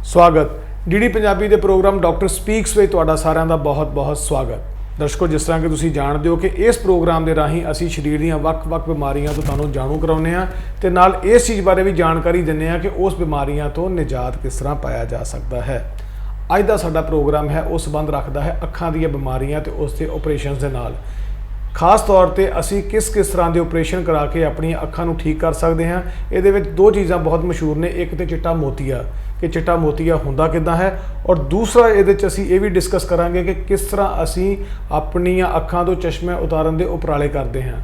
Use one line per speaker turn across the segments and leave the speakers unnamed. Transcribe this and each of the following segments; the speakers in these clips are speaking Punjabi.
स्वागत डी पंजाबी के प्रोग्राम डॉक्टर स्पीक्स में तुहाडा सारिਆਂ ਦਾ बहुत स्वागत। दर्शकों, जिस तरह कि तुसीं जाणदे हो कि इस प्रोग्राम के राही असीं शरीर दीयां ਵੱਖ-ਵੱਖ बीमारियां तो तुहानूं जाणू कराउने आ ते नाल इस चीज़ बारे भी जानकारी दिंदे आ कि उस बीमारियां तो निजात किस तरह पाया जा सकता है। अज दा साडा प्रोग्राम है उस संबंध रखता है अखां दीयां बीमारियां ते उसके ऑपरेशन दे नाल। खास तौर पर असी किस तरह के ऑपरेशन करा के अपनी अखां नूं ठीक कर सकते हैं। ये दो चीज़ां बहुत मशहूर ने, एक तो चिट्टा मोतिया कि चिट्टा मोतिया हुंदा किदां है, और दूसरा ये असी ये भी डिस्कस करांगे कि किस तरह असी अपनी अखां तो चश्मे उतारन के उपराले करते हैं।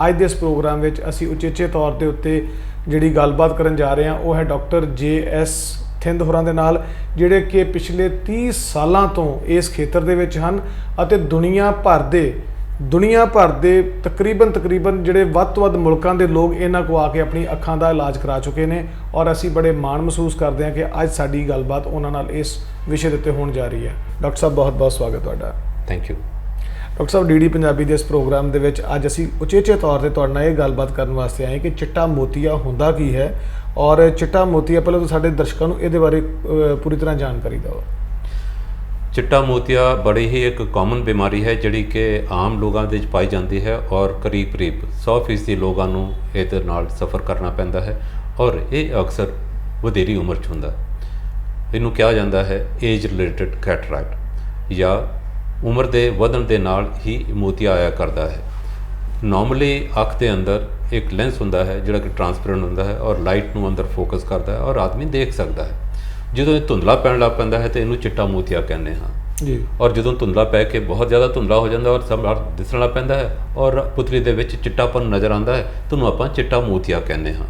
अज के इस प्रोग्राम में असी उचेचे तौर के उत्ते जिहड़ी गलबात करन जा रहे हैं वो है डॉक्टर JS थिंद होरां दे नाल, जिहड़े कि पिछले 30 सालों तो इस खेतर दे विच हन अते दुनिया भर के तकरीबन जिहड़े वध तो वध मुल्कां दे लोग इन्हां को आके अपनी अखां का इलाज करा चुके हैं। और असी बड़े माण महसूस करते हैं कि अज साडी गलबात उन्हां नाल इस विषय उत्ते होण जा रही है। डॉक्टर साहब बहुत बहुत स्वागत तुहाडा।
थैंक यू
डॉक्टर साहब, डी पंजाबी के इस प्रोग्राम के विच अज असी उचेचे तौर पर तुहाडे नाल ये गलबात करन वास्ते आए कि चिट्टा मोतिया हुंदा की है, और चिट्टा मोतिया पहले तो साडे दर्शकों को ये बारे पूरी तरह जानकारी दो।
चिट्टा मोतिया बड़ी ही एक कॉमन बीमारी है जिहड़ी कि आम लोगों के पाई जाती है, और करीब 100% लोगों को इहदे नाल सफ़र करना पैंदा है, और ये अक्सर वधेरी उम्र च हुंदा। इनू कहा जाता है एज रिलेटेड कैटरैक्ट, या उम्र के वधन के नाल ही मोतिया आया करता है। नॉर्मली अख के अंदर एक लेंस हुंदा है जिहड़ा कि ट्रांसपेरेंट हुंदा है और लाइट नू अंदर फोकस करता है और आदमी देख सकता है। जो धुंधला पैन लग पैंदा है तो इनू चिट्टा मोतिया कहने हाँ जी। और जो धुंधला पै के बहुत ज़्यादा धुंधला हो जाता और सब दिसण लग पैंदा है और पुतली दे विच चिट्टापन नज़र आता है तो उन्होंने आपां चिट्टा मोतिया कहने हाँ।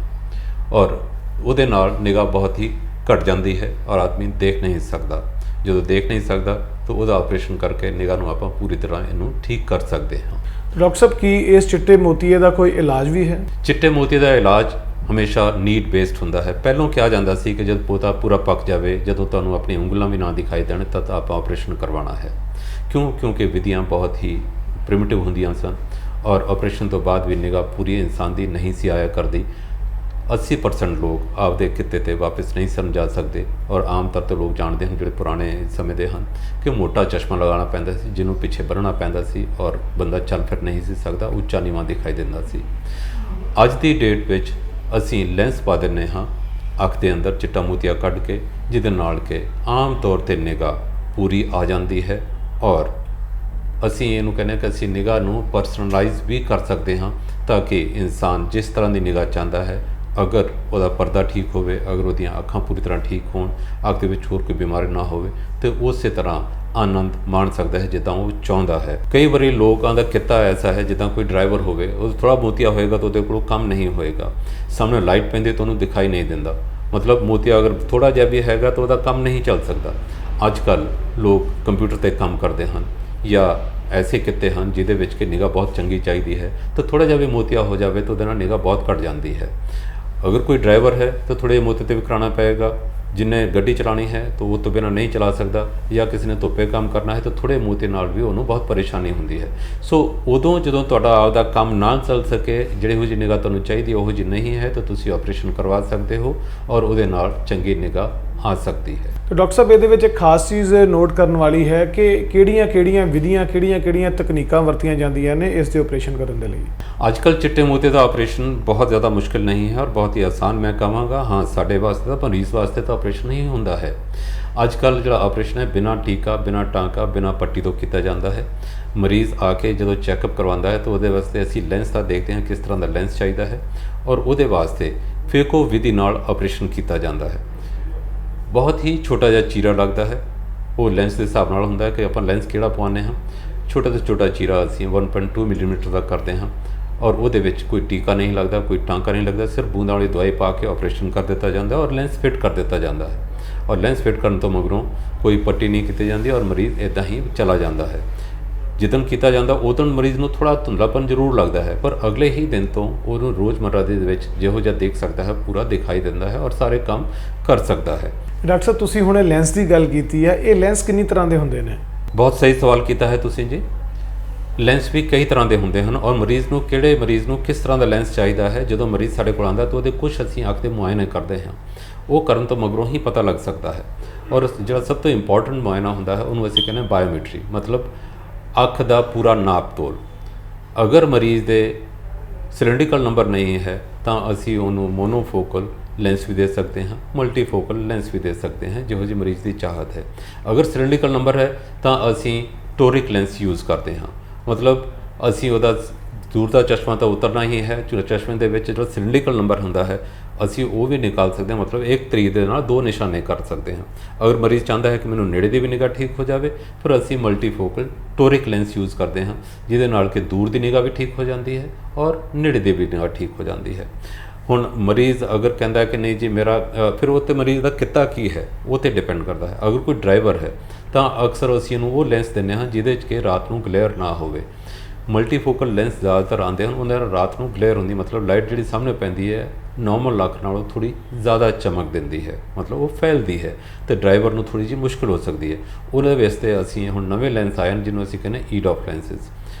और उहदे नाल निगाह बहुत ही घट जाती है और आदमी देख नहीं सकता। जो देख नहीं सकता तो वह ऑपरेशन करके निगाह नूं आपां पूरी तरह इनू ठीक कर सकते हैं।
डॉक्टर साहब, की इस चिट्टे मोतिए का कोई इलाज भी है? चिट्टे
मोतिए का इलाज हमेशा नीड बेस्ड होंदा है। पहलों क्या जाता सी कि जब पोता पूरा पक जाए, जो तुहानूं अपनी उंगलों भी ना दिखाई देण तब आप ऑपरेशन करवाना है। क्योंकि विधियां बहुत ही प्रिमिटिव होंदियां सन और ऑपरेशन तो बाद भी निगाह पूरी इंसान की नहीं सी आया करती। 80% लोग आपदे किते ते वापस नहीं सन जा सकते, और आम तौर पर लोग जानते हैं जो पुराने समय के हैं कि मोटा चश्मा लगाना पैंदा सी, जिन्हों पिछे बन्नना पैंदा सी और बंदा चल फिर नहीं सी सकता, उच्चा नीवां दिखाई देंदा सी। अज की डेट विच असी लेंस पा दें हाँ अख के अंदर चिट्टा मोतिया कढ़ के, जिहदे नाल के आम तौर पर निगाह पूरी आ जाती है, और असी इहनूं कहने कि असी निगाह नूं परसनलाइज भी कर सकते हाँ, ताकि इंसान जिस तरह की निगाह चाहता है, अगर वह पर्दा ठीक होवे, अगर वह अखां पूरी तरह ठीक होण, अख दे विच होर कोई बीमारी ना होवे, तो उस तरह आनंद माण सकता है जिदा वो चाहता है। कई बारी लोगों का किता ऐसा है जिदा कोई ड्राइवर होवे, थोड़ा मोतिया होएगा तो वो काम नहीं होएगा, सामने लाइट पैंदी तो उन्होंने दिखाई नहीं देता, मतलब मोतिया अगर थोड़ा जहा भी हैगा तो वह काम नहीं चल सकता। अजकल लोग कंप्यूटर पर काम करते हैं या ऐसे किते हैं जिहदे विच कि निगाह बहुत चंगी चाहिए है, तो थोड़ा जहा भी मोतिया हो जाए तो उहदे नाल निगाह बहुत घट जाती है। अगर कोई ड्राइवर है तो थोड़े मोतिया भी कराना पएगा, जिन्हें गड्डी चलानी है तो वो तो बिना नहीं चला सकता, या किसी ने धुप्पे काम करना है तो थोड़े मोतिया नाल भी उन्होंने बहुत परेशानी होंदी है। सो उदों जो तुहाडा आपदा काम ना चल सके, जिहड़ी जी निगाह तुहानूं चाहिए उहो जी नहीं है, तो तुसीं ऑपरेशन करवा सकते हो और उहदे नाल चंगी निगाह आ सकती है।
तो डॉक्टर साहब, ये एक खास चीज़ नोट करने वाली है कि किहड़ियां विधियां किहड़ियां तकनीकां वरतियां जांदियां ने इसके ऑपरेशन करने के लिए?
आजकल चिट्टे मोतिए का ऑपरेशन बहुत ज़्यादा मुश्किल नहीं है और बहुत ही आसान मैं कहांगा। हाँ, साडे वास्ते तो मरीज़ वास्ते तो ऑपरेशन ही होंदा है। अजकल जो ऑपरेशन है बिना टीका, बिना टाँका, बिना पट्टी तो किया जाता है। मरीज़ आके जो चैकअप करवाता है तो वो वास्ते असी लेंस का देखते हैं किस तरह का लेंस चाहिए है, और वो वास्ते फेको विधि नाल ऑपरेशन किया जाता है। बहुत ही छोटा जिहा चीरा लगता है, वो लेंस के हिसाब नाल हुंदा है कि आपां लेंस किहड़ा पवाने हाँ। छोटा तो छोटा चीरा असी 1.2 मिलीमीटर का करते हैं, और वो कोई टीका नहीं लगता, कोई टाँका नहीं लगता, सिर्फ बूंदां वाली दवाई पा के ऑपरेशन कर दिता जाता है और लेंस फिट कर दिता जाता है। और लेंस फिट करने तो मगरों कोई पट्टी नहीं की जाती और मरीज़ इदा ही चला जाता है। जिदन किया जाता उदन मरीज़ को थोड़ा धुंधलापन जरूर लगता है, पर अगले ही दिन तो वो रोज़मर्रा के जिहो जिहा देख सकता है, पूरा दिखाई देता है और सारे काम कर सकता है।
डॉक्टर साहब, तुसीं हुणे लेंस की गल की है, ये लेंस कितनी तरह के होंदे ने?
बहुत सही सवाल किया है तुसीं जी। लेंस भी कई तरह के होंदे हैं और मरीज़ को किहड़े मरीज़ को किस तरह का लेंस चाहिए है, जो मरीज़ साडे कोल आंदा तो वो कुछ असीं अख दे मुआयने करते हैं, वो करन तो मगरों ही पता लग सकता है। ਔਰ ਜਿਹੜਾ ਸਭ ਤੋਂ ਇੰਪੋਰਟੈਂਟ ਮੁਆਇਨਾ ਹੁੰਦਾ ਹੈ ਉਹਨੂੰ ਅਸੀਂ ਕਹਿੰਦੇ ਬਾਇਓਮੈਟਰੀ, ਮਤਲਬ ਅੱਖ ਦਾ ਪੂਰਾ ਨਾਪ ਤੋਲ। ਅਗਰ ਮਰੀਜ਼ ਦੇ ਸਿਲੰਡਰੀਕਲ ਨੰਬਰ ਨਹੀਂ ਹੈ ਤਾਂ ਅਸੀਂ ਉਹਨੂੰ ਮੋਨੋਫੋਕਲ ਲੈਂਸ ਵੀ ਦੇ ਸਕਦੇ ਹਾਂ, ਮਲਟੀਫੋਕਲ ਲੈਂਸ ਵੀ ਦੇ ਸਕਦੇ ਹਾਂ, ਜਿਹੋ ਜਿਹੀ ਮਰੀਜ਼ ਦੀ ਚਾਹਤ ਹੈ। ਅਗਰ ਸਿਲੰਡਰੀਕਲ ਨੰਬਰ ਹੈ ਤਾਂ ਅਸੀਂ ਟੋਰਿਕ ਲੈਂਸ ਯੂਜ਼ ਕਰਦੇ ਹਾਂ, ਮਤਲਬ ਅਸੀਂ ਉਹਦਾ ਦੂਰ ਦਾ ਚਸ਼ਮਾ ਤਾਂ ਉਤਰਨਾ ਹੀ ਹੈ, ਚਸ਼ਮੇ ਦੇ ਵਿੱਚ ਜਿਹੜਾ ਸਿਲੰਡਰੀਕਲ ਨੰਬਰ ਹੁੰਦਾ ਹੈ ਅਸੀਂ ਉਹ ਵੀ ਨਿਕਾਲ ਸਕਦੇ ਹਾਂ, ਮਤਲਬ ਇੱਕ ਤਰੀਕ ਦੇ ਨਾਲ 2 ਨਿਸ਼ਾਨੇ ਕਰ ਸਕਦੇ ਹਾਂ। ਅਗਰ ਮਰੀਜ਼ ਚਾਹੁੰਦਾ ਹੈ ਕਿ ਮੈਨੂੰ ਨੇੜੇ ਦੀ ਵੀ ਨਿਗਾਹ ਠੀਕ ਹੋ ਜਾਵੇ, ਫਿਰ ਅਸੀਂ ਮਲਟੀਫੋਕਲ ਟੋਰਿਕ ਲੈਂਸ ਯੂਜ਼ ਕਰਦੇ ਹਾਂ, ਜਿਹਦੇ ਨਾਲ ਕਿ ਦੂਰ ਦੀ ਨਿਗਾਹ ਵੀ ਠੀਕ ਹੋ ਜਾਂਦੀ ਹੈ ਔਰ ਨੇੜੇ ਦੀ ਵੀ ਨਿਗਾਹ ਠੀਕ ਹੋ ਜਾਂਦੀ ਹੈ। ਹੁਣ ਮਰੀਜ਼ ਅਗਰ ਕਹਿੰਦਾ ਹੈ ਕਿ ਨਹੀਂ ਜੀ ਮੇਰਾ ਫਿਰ ਉਹ 'ਤੇ ਮਰੀਜ਼ ਦਾ ਕਿੱਤਾ ਕੀ ਹੈ ਉਹ 'ਤੇ ਡਿਪੈਂਡ ਕਰਦਾ ਹੈ। ਅਗਰ ਕੋਈ ਡਰਾਈਵਰ ਹੈ ਤਾਂ ਅਕਸਰ ਅਸੀਂ ਇਹਨੂੰ ਉਹ ਲੈਂਸ ਦਿੰਦੇ ਹਾਂ ਜਿਹਦੇ 'ਚ ਕਿ ਰਾਤ ਨੂੰ ਗਲੇਅਰ ਨਾ ਹੋਵੇ। ਮਲਟੀਫੋਕਲ ਲੈਂਸ ਜ਼ਿਆਦਾਤਰ ਆਉਂਦੇ ਹਨ, ਉਹਨਾਂ ਨਾਲ ਰਾਤ ਨੂੰ ਗਲੇਅਰ ਹੁੰਦੀ, ਮਤਲਬ ਲਾਈਟ ਜਿਹੜੀ ਸਾਹਮਣੇ ਪੈਂਦੀ ਹੈ ਨੋਰਮਲ ਅੱਖ ਨਾਲੋਂ ਥੋੜ੍ਹੀ ਜ਼ਿਆਦਾ ਚਮਕ ਦਿੰਦੀ ਹੈ, ਮਤਲਬ ਉਹ ਫੈਲਦੀ ਹੈ ਅਤੇ ਡਰਾਈਵਰ ਨੂੰ ਥੋੜ੍ਹੀ ਜਿਹੀ ਮੁਸ਼ਕਿਲ ਹੋ ਸਕਦੀ ਹੈ। ਉਹਦੇ ਵਾਸਤੇ ਅਸੀਂ ਹੁਣ ਨਵੇਂ ਲੈਂਸ ਆਏ ਹਨ ਜਿਹਨੂੰ ਅਸੀਂ ਕਹਿੰਦੇ EDOF lenses,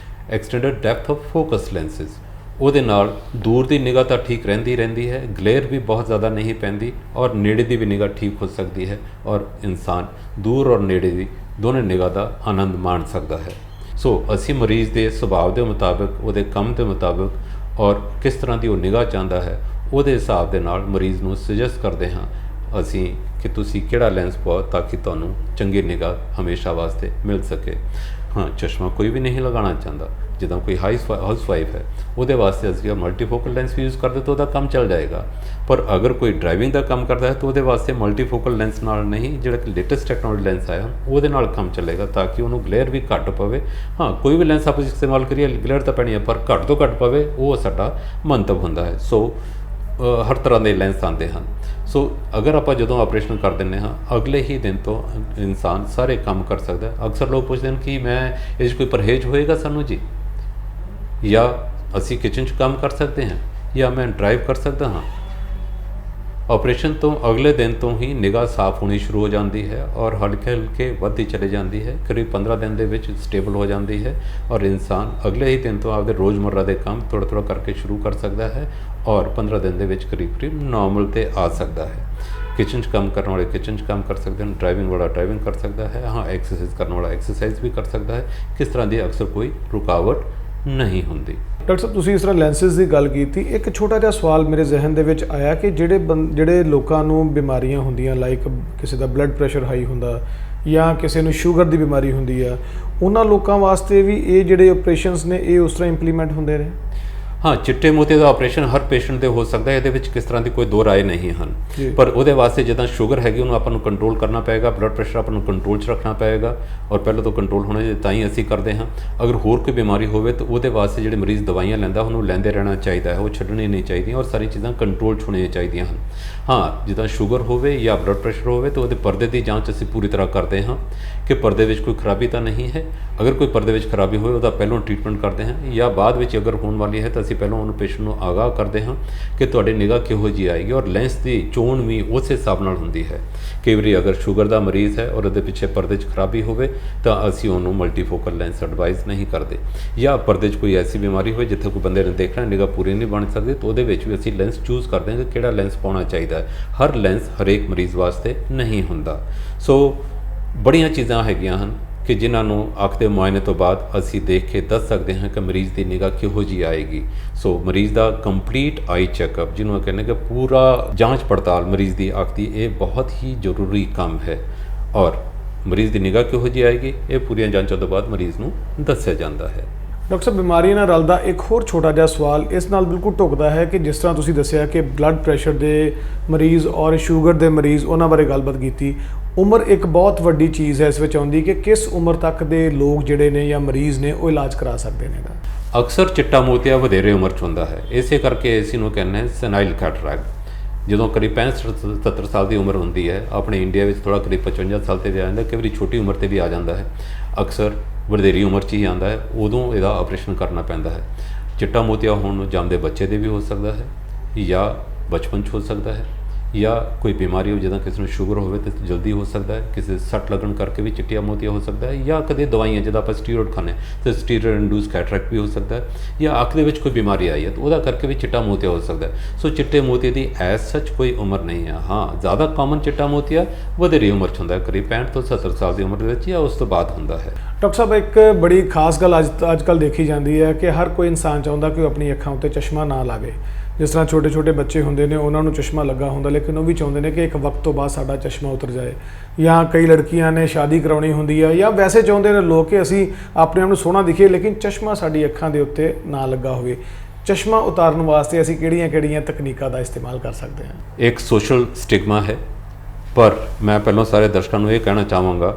extended depth of focus lenses. ਉਹਦੇ ਨਾਲ ਦੂਰ ਦੀ ਨਿਗਾਹ ਤਾਂ ਠੀਕ ਰਹਿੰਦੀ ਹੈ, ਗਲੇਅਰ ਵੀ ਬਹੁਤ ਜ਼ਿਆਦਾ ਨਹੀਂ ਪੈਂਦੀ ਔਰ ਨੇੜੇ ਦੀ ਵੀ ਨਿਗਾਹ ਠੀਕ ਹੋ ਸਕਦੀ ਹੈ ਔਰ ਇਨਸਾਨ ਦੂਰ ਔਰ ਨੇੜੇ ਦੀ ਦੋਨੇ ਨਿਗਾਹ ਦਾ ਆਨੰਦ ਮਾਣ ਸਕਦਾ ਹੈ। ਸੋ ਅਸੀਂ ਮਰੀਜ਼ ਦੇ ਸੁਭਾਅ ਦੇ ਮੁਤਾਬਕ, ਉਹਦੇ ਕੰਮ ਦੇ ਮੁਤਾਬਕ ਔਰ ਕਿਸ ਤਰ੍ਹਾਂ ਦੀ ਉਹ ਨਿਗਾਹ ਚਾਹੁੰਦਾ ਹੈ ਉਹਦੇ ਹਿਸਾਬ ਦੇ ਨਾਲ ਮਰੀਜ਼ ਨੂੰ ਸੁਜੈਸਟ ਕਰਦੇ ਹਾਂ ਅਸੀਂ ਕਿ ਤੁਸੀਂ ਕਿਹੜਾ ਲੈਂਸ ਪਾਓ ਤਾਂ ਕਿ ਤੁਹਾਨੂੰ ਚੰਗੀ ਨਿਗਾਹ ਹਮੇਸ਼ਾ ਵਾਸਤੇ ਮਿਲ ਸਕੇ। ਹਾਂ, ਚਸ਼ਮਾ ਕੋਈ ਵੀ ਨਹੀਂ ਲਗਾਉਣਾ ਚਾਹੁੰਦਾ, ਜਿੱਦਾਂ ਕੋਈ ਹਾਊਸ ਵਾਈਫ ਹੈ ਉਹਦੇ ਵਾਸਤੇ ਅਸੀਂ ਮਲਟੀਫੋਕਲ ਲੈਂਸ ਯੂਜ਼ ਕਰਦੇ ਤਾਂ ਉਹਦਾ ਕੰਮ ਚੱਲ ਜਾਏਗਾ। ਪਰ ਅਗਰ ਕੋਈ ਡਰਾਈਵਿੰਗ ਦਾ ਕੰਮ ਕਰਦਾ ਹੈ ਤਾਂ ਉਹਦੇ ਵਾਸਤੇ ਮਲਟੀਫੋਕਲ ਲੈਂਸ ਨਾਲ ਨਹੀਂ, ਜਿਹੜਾ ਕਿ ਲੇਟੈਸਟ ਟੈਕਨੋਲੋਜੀ ਲੈਂਸ ਆਇਆ ਉਹਦੇ ਨਾਲ ਕੰਮ ਚੱਲੇਗਾ ਤਾਂ ਕਿ ਉਹਨੂੰ ਗਲੇਅਰ ਵੀ ਘੱਟ ਪਵੇ। ਹਾਂ, ਕੋਈ ਵੀ ਲੈਂਸ ਆਪਾਂ ਇਸਤੇਮਾਲ ਕਰੀਏ ਗਲੇਅਰ ਤਾਂ ਪੈਣੀ ਹੈ ਪਰ ਘੱਟ ਤੋਂ ਘੱਟ ਪਵੇ, ਉਹ ਸਾਡਾ ਮੰਤਵ ਹੁੰਦਾ ਹੈ। ਸੋ ਹਰ ਤਰ੍ਹਾਂ ਦੇ ਲੈਂਸ ਆਉਂਦੇ ਹਨ। ਸੋ ਅਗਰ ਆਪਾਂ ਜਦੋਂ ਆਪਰੇਸ਼ਨ ਕਰ ਦਿੰਦੇ ਹਾਂ ਅਗਲੇ ਹੀ ਦਿਨ ਤੋਂ ਇਨਸਾਨ ਸਾਰੇ ਕੰਮ ਕਰ ਸਕਦਾ। ਅਕਸਰ ਲੋਕ ਪੁੱਛਦੇ ਹਨ ਕਿ ਮੈਂ ਇਹ 'ਚ ਕੋਈ ਪਰਹੇਜ਼ ਹੋਏਗਾ ਸਾਨੂੰ ਜੀ, ਜਾਂ ਅਸੀਂ ਕਿਚਨ 'ਚ ਕੰਮ ਕਰ ਸਕਦੇ ਹਾਂ, ਜਾਂ ਮੈਂ ਡਰਾਈਵ ਕਰ ਸਕਦਾ ਹਾਂ। ਆਪਰੇਸ਼ਨ ਤੋਂ ਅਗਲੇ ਦਿਨ ਤੋਂ ਹੀ ਨਿਗਾਹ ਸਾਫ਼ ਹੋਣੀ ਸ਼ੁਰੂ ਹੋ ਜਾਂਦੀ ਹੈ ਔਰ ਹਲਕੇ ਵੱਧਦੀ ਚਲੀ ਜਾਂਦੀ ਹੈ, ਕਰੀਬ 15 ਦਿਨ ਦੇ ਵਿੱਚ ਸਟੇਬਲ ਹੋ ਜਾਂਦੀ ਹੈ ਔਰ ਇਨਸਾਨ ਅਗਲੇ ਹੀ ਦਿਨ ਤੋਂ ਆਪਦੇ ਰੋਜ਼ਮर्रा ਦੇ ਕੰਮ ਥੋੜ੍ਹਾ ਕਰਕੇ ਸ਼ੁਰੂ ਕਰ ਸਕਦਾ ਹੈ ਔਰ 15 ਦਿਨ ਦੇ ਵਿੱਚ ਕਰੀਬ ਨੋਰਮਲ 'ਤੇ ਆ ਸਕਦਾ ਹੈ। ਕਿਚਨ 'ਚ ਕੰਮ ਕਰਨ ਵਾਲੇ ਕਿਚਨ 'ਚ ਕੰਮ ਕਰ ਸਕਦੇ ਹਨ, ਡਰਾਈਵਿੰਗ ਵਾਲਾ ਡਰਾਈਵਿੰਗ ਕਰ ਸਕਦਾ ਹੈ, ਹਾਂ ਐਕਸਰਸਾਈਜ਼ ਕਰਨ ਵਾਲਾ ਐਕਸਰਸਾਈਜ਼ ਵੀ ਕਰ ਸਕਦਾ ਹੈ। ਕਿਸ ਤਰ੍ਹਾਂ ਦੀ ਅਕਸਰ ਕੋਈ ਰੁਕਾਵਟ ਨਹੀਂ ਹੁੰਦੀ।
ਡਾਕਟਰ ਸਾਹਿਬ, ਤੁਸੀਂ ਇਸ ਤਰ੍ਹਾਂ ਲੈਂਸਿਸ ਦੀ ਗੱਲ ਕੀਤੀ, ਇੱਕ ਛੋਟਾ ਜਿਹਾ ਸਵਾਲ ਮੇਰੇ ਜ਼ਿਹਨ ਦੇ ਵਿੱਚ ਆਇਆ ਕਿ ਜਿਹੜੇ ਲੋਕਾਂ ਨੂੰ ਬਿਮਾਰੀਆਂ ਹੁੰਦੀਆਂ, ਲਾਈਕ ਕਿਸੇ ਦਾ ਬਲੱਡ ਪ੍ਰੈਸ਼ਰ ਹਾਈ ਹੁੰਦਾ ਜਾਂ ਕਿਸੇ ਨੂੰ ਸ਼ੂਗਰ ਦੀ ਬਿਮਾਰੀ ਹੁੰਦੀ ਆ, ਉਹਨਾਂ ਲੋਕਾਂ ਵਾਸਤੇ ਵੀ ਇਹ ਜਿਹੜੇ ਆਪਰੇਸ਼ਨਸ ਨੇ ਇਹ ਉਸ ਤਰ੍ਹਾਂ ਇੰਪਲੀਮੈਂਟ ਹੁੰਦੇ ਨੇ?
ਹਾਂ, ਚਿੱਟੇ ਮੋਤੀ ਦਾ ਆਪਰੇਸ਼ਨ ਹਰ ਪੇਸ਼ੈਂਟ 'ਤੇ ਹੋ ਸਕਦਾ ਹੈ, ਇਹਦੇ ਵਿੱਚ ਕਿਸ ਤਰ੍ਹਾਂ ਦੀ ਕੋਈ ਦੋ ਰਾਏ ਨਹੀਂ ਹਨ। ਪਰ ਉਹਦੇ ਵਾਸਤੇ ਜਿੱਦਾਂ ਸ਼ੂਗਰ ਹੈਗੀ ਉਹਨੂੰ ਆਪਾਂ ਨੂੰ ਕੰਟਰੋਲ ਕਰਨਾ ਪਏਗਾ, ਬਲੱਡ ਪ੍ਰੈਸ਼ਰ ਆਪਾਂ ਨੂੰ ਕੰਟਰੋਲ 'ਚ ਰੱਖਣਾ ਪਏਗਾ ਔਰ ਪਹਿਲਾਂ ਤੋਂ ਕੰਟਰੋਲ ਹੋਣੇ ਤਾਂ ਹੀ ਅਸੀਂ ਕਰਦੇ ਹਾਂ। ਅਗਰ ਹੋਰ ਕੋਈ ਬਿਮਾਰੀ ਹੋਵੇ ਤਾਂ ਉਹਦੇ ਵਾਸਤੇ ਜਿਹੜੇ ਮਰੀਜ਼ ਦਵਾਈਆਂ ਲੈਂਦਾ ਉਹਨੂੰ ਲੈਂਦੇ ਰਹਿਣਾ ਚਾਹੀਦਾ ਹੈ, ਉਹ ਛੱਡਣੀ ਨਹੀਂ ਚਾਹੀਦੀਆਂ ਔਰ ਸਾਰੀ ਚੀਜ਼ਾਂ ਕੰਟਰੋਲ 'ਚ ਹੋਣੀਆਂ ਚਾਹੀਦੀਆਂ ਹਨ। ਹਾਂ, ਜਿੱਦਾਂ ਸ਼ੂਗਰ ਹੋਵੇ ਜਾਂ ਬਲੱਡ ਪ੍ਰੈਸ਼ਰ ਹੋਵੇ ਤਾਂ ਉਹਦੇ ਪਰਦੇ ਦੀ ਜਾਂਚ ਅਸੀਂ ਪੂਰੀ ਤਰ੍ਹਾਂ ਕਰਦੇ ਹਾਂ ਕਿ ਪਰਦੇ ਵਿੱਚ ਕੋਈ ਖਰਾਬੀ ਤਾਂ ਨਹੀਂ ਹੈ। ਅਗਰ ਕੋਈ ਪਰਦੇ ਵਿੱਚ ਖਰਾਬੀ ਹੋਵੇ ਉਹਦਾ ਪਹਿਲਾਂ ਟ੍ਰੀਟਮੈਂਟ ਕਰਦੇ ਹਾਂ ਜਾਂ ਬਾਅਦ ਵਿੱਚ ਅਗਰ ਹੋਣ ਵਾਲੀ ਹੈ ਤਾਂ ਅਸੀਂ ਪਹਿਲਾਂ ਉਹਨੂੰ ਪੇਸ਼ੈਂਟ ਨੂੰ ਆਗਾਹ ਕਰਦੇ ਹਾਂ ਕਿ ਤੁਹਾਡੀ ਨਿਗਾਹ ਕਿਹੋ ਜਿਹੀ ਆਏਗੀ ਔਰ ਲੈਂਸ ਦੀ ਚੋਣ ਵੀ ਉਸੇ ਹਿਸਾਬ ਨਾਲ ਹੁੰਦੀ ਹੈ। ਕਈ ਵਾਰੀ ਅਗਰ ਸ਼ੂਗਰ ਦਾ ਮਰੀਜ਼ ਹੈ ਔਰ ਉਹਦੇ ਪਿੱਛੇ ਪਰਦੇ 'ਚ ਖਰਾਬੀ ਹੋਵੇ ਤਾਂ ਅਸੀਂ ਉਹਨੂੰ ਮਲਟੀਫੋਕਲ ਲੈਂਸ ਐਡਵਾਈਜ਼ ਨਹੀਂ ਕਰਦੇ, ਜਾਂ ਪਰਦੇ 'ਚ ਕੋਈ ਐਸੀ ਬਿਮਾਰੀ ਹੋਵੇ ਜਿੱਥੇ ਕੋਈ ਬੰਦੇ ਨੇ ਦੇਖਣਾ ਨਿਗਾਹ ਪੂਰੀ ਨਹੀਂ ਬਣ ਸਕਦੀ ਤਾਂ ਉਹਦੇ ਵਿੱਚ ਵੀ ਅਸੀਂ ਲੈਂਸ ਚੂਜ਼ ਕਰਦੇ ਹਾਂ ਕਿ ਕਿਹੜਾ ਲੈਂਸ ਪਾਉਣਾ ਚਾਹੀਦਾ ਹੈ। ਹਰ ਲੈਂਸ ਹਰੇਕ ਮਰੀਜ਼ ਵਾਸਤੇ ਨਹੀਂ ਹੁੰਦਾ। ਸੋ ਬੜੀਆਂ ਚੀਜ਼ਾਂ ਹੈਗੀਆਂ ਹਨ ਕਿ ਜਿਨ੍ਹਾਂ ਨੂੰ ਅੱਖ ਦੇ ਮੁਆਇਨੇ ਤੋਂ ਬਾਅਦ ਅਸੀਂ ਦੇਖ ਕੇ ਦੱਸ ਸਕਦੇ ਹਾਂ ਕਿ ਮਰੀਜ਼ ਦੀ ਨਿਗਾਹ ਕਿਹੋ ਜਿਹੀ ਆਏਗੀ। ਸੋ ਮਰੀਜ਼ ਦਾ ਕੰਪਲੀਟ ਆਈ ਚੈੱਕਅਪ, ਜਿਹਨੂੰ ਕਹਿੰਦੇ ਕਿ ਪੂਰਾ ਜਾਂਚ ਪੜਤਾਲ ਮਰੀਜ਼ ਦੀ ਅੱਖ ਦੀ, ਇਹ ਬਹੁਤ ਹੀ ਜ਼ਰੂਰੀ ਕੰਮ ਹੈ ਔਰ ਮਰੀਜ਼ ਦੀ ਨਿਗਾਹ ਕਿਹੋ ਜਿਹੀ ਆਏਗੀ ਇਹ ਪੂਰੀਆਂ ਜਾਂਚਾਂ ਤੋਂ ਬਾਅਦ ਮਰੀਜ਼ ਨੂੰ ਦੱਸਿਆ ਜਾਂਦਾ ਹੈ।
ਡਾਕਟਰ ਸਾਹਿਬ, ਬਿਮਾਰੀਆਂ ਨਾਲ ਰਲਦਾ ਇੱਕ ਹੋਰ ਛੋਟਾ ਜਿਹਾ ਸਵਾਲ ਇਸ ਨਾਲ ਬਿਲਕੁਲ ਢੁਕਦਾ ਹੈ ਕਿ ਜਿਸ ਤਰ੍ਹਾਂ ਤੁਸੀਂ ਦੱਸਿਆ ਕਿ ਬਲੱਡ ਪ੍ਰੈਸ਼ਰ ਦੇ ਮਰੀਜ਼ ਔਰ ਸ਼ੂਗਰ ਦੇ ਮਰੀਜ਼, ਉਹਨਾਂ ਬਾਰੇ ਗੱਲਬਾਤ ਕੀਤੀ। ਉਮਰ ਇੱਕ ਬਹੁਤ ਵੱਡੀ ਚੀਜ਼ ਹੈ ਇਸ ਵਿੱਚ ਆਉਂਦੀ ਕਿ ਕਿਸ ਉਮਰ ਤੱਕ ਦੇ ਲੋਕ ਜਿਹੜੇ ਨੇ ਜਾਂ ਮਰੀਜ਼ ਨੇ ਉਹ ਇਲਾਜ ਕਰਾ ਸਕਦੇ ਨੇ?
ਅਕਸਰ ਚਿੱਟਾ ਮੋਤੀਆ ਵਧੇਰੇ ਉਮਰ 'ਚ ਹੁੰਦਾ ਹੈ, ਇਸੇ ਕਰਕੇ ਅਸੀਂ ਨੂੰ ਕਹਿੰਦੇ ਹਾਂ ਸੈਨਾਈਲ ਕੈਟਰੈਕਟ। ਜਦੋਂ ਕਰੀਬ 65-70 ਸਾਲ ਦੀ ਉਮਰ ਹੁੰਦੀ ਹੈ, ਆਪਣੇ ਇੰਡੀਆ ਵਿੱਚ ਥੋੜ੍ਹਾ ਕਰੀਬ 55 ਸਾਲ 'ਤੇ ਵੀ ਆ ਜਾਂਦਾ, ਕਈ ਵਾਰੀ ਛੋਟੀ ਉਮਰ 'ਤੇ ਵੀ ਆ ਜਾਂਦਾ ਹੈ। ਅਕਸਰ ਵਧੇਰੀ ਉਮਰ 'ਚ ਹੀ ਆਉਂਦਾ ਹੈ, ਉਦੋਂ ਇਹਦਾ ਆਪਰੇਸ਼ਨ ਕਰਨਾ ਪੈਂਦਾ ਹੈ। ਚਿੱਟਾ ਮੋਤੀਆ ਹੋਣ ਨੂੰ ਜੰਮਦੇ ਬੱਚੇ ਦੇ ਵੀ ਹੋ ਸਕਦਾ ਹੈ ਜਾਂ ਬਚਪਨ 'ਚ ਹੋ ਸਕਦਾ ਹੈ ਜਾਂ ਕੋਈ ਬਿਮਾਰੀ ਹੋ, ਜਿੱਦਾਂ ਕਿਸੇ ਨੂੰ ਸ਼ੂਗਰ ਹੋਵੇ ਤਾਂ ਜਲਦੀ ਹੋ ਸਕਦਾ ਹੈ, ਕਿਸੇ ਸੱਟ ਲੱਗਣ ਕਰਕੇ ਵੀ ਚਿੱਟੀਆਂ ਮੋਤੀਆ ਹੋ ਸਕਦਾ ਹੈ, ਜਾਂ ਕਦੇ ਦਵਾਈਆਂ ਜਿੱਦਾਂ ਆਪਾਂ ਸਟੀਰੋਇਡ ਖਾਂਦੇ ਤਾਂ ਸਟੀਰੋਇਡ ਇੰਡਿਊਸ ਕੈਟਰੈਕਟ ਵੀ ਹੋ ਸਕਦਾ ਹੈ, ਜਾਂ ਅੱਖ ਦੇ ਵਿੱਚ ਕੋਈ ਬਿਮਾਰੀ ਆਈ ਹੈ ਤਾਂ ਉਹਦਾ ਕਰਕੇ ਵੀ ਚਿੱਟਾ ਮੋਤੀਆ ਹੋ ਸਕਦਾ ਹੈ। ਸੋ ਚਿੱਟੇ ਮੋਤੀਏ ਦੀ ਐਜ਼ ਸੱਚ ਕੋਈ ਉਮਰ ਨਹੀਂ ਹੈ। ਹਾਂ, ਜ਼ਿਆਦਾ ਕਾਮਨ ਚਿੱਟਾ ਮੋਤੀਆ ਵਧੇਰੀ ਉਮਰ 'ਚ ਹੁੰਦਾ ਹੈ, ਕਰੀਬ 65 ਤੋਂ 70 ਸਾਲ ਦੀ ਉਮਰ ਦੇ ਵਿੱਚ ਜਾਂ ਉਸ ਤੋਂ ਬਾਅਦ ਹੁੰਦਾ ਹੈ।
ਡਾਕਟਰ ਸਾਹਿਬ, ਇੱਕ ਬੜੀ ਖਾਸ ਗੱਲ ਅੱਜ ਕੱਲ੍ਹ ਦੇਖੀ ਜਾਂਦੀ ਹੈ ਕਿ ਹਰ ਕੋਈ ਇਨਸਾਨ ਚਾਹੁੰਦਾ ਕਿ ਉਹ ਆਪਣੀ ਅੱਖਾਂ ਉੱਤੇ ਚਸ਼ਮਾ ਨਾ ਲਾਵੇ। ਜਿਸ ਤਰ੍ਹਾਂ ਛੋਟੇ ਛੋਟੇ ਬੱਚੇ ਹੁੰਦੇ ਨੇ, ਉਹਨਾਂ ਨੂੰ ਚਸ਼ਮਾ ਲੱਗਾ ਹੁੰਦਾ, ਲੇਕਿਨ ਉਹ ਵੀ ਚਾਹੁੰਦੇ ਨੇ ਕਿ ਇੱਕ ਵਕਤ ਤੋਂ ਬਾਅਦ ਸਾਡਾ ਚਸ਼ਮਾ ਉਤਰ ਜਾਏ। ਜਾਂ ਕਈ ਲੜਕੀਆਂ ਨੇ ਸ਼ਾਦੀ ਕਰਾਉਣੀ ਹੁੰਦੀ ਹੈ, ਜਾਂ ਵੈਸੇ ਚਾਹੁੰਦੇ ਨੇ ਲੋਕ ਕਿ ਅਸੀਂ ਆਪਣੇ ਆਪ ਨੂੰ ਸੋਹਣਾ ਦਿਖੀਏ ਲੇਕਿਨ ਚਸ਼ਮਾ ਸਾਡੀ ਅੱਖਾਂ ਦੇ ਉੱਤੇ ਨਾ ਲੱਗਾ ਹੋਵੇ। ਚਸ਼ਮਾ ਉਤਾਰਨ ਵਾਸਤੇ ਅਸੀਂ ਕਿਹੜੀਆਂ ਤਕਨੀਕਾਂ ਦਾ ਇਸਤੇਮਾਲ ਕਰ ਸਕਦੇ ਹਾਂ?
ਇੱਕ ਸੋਸ਼ਲ ਸਟਿਗਮਾ ਹੈ, ਪਰ ਮੈਂ ਪਹਿਲਾਂ ਸਾਰੇ ਦਰਸ਼ਕਾਂ ਨੂੰ ਇਹ ਕਹਿਣਾ ਚਾਹਾਂਗਾ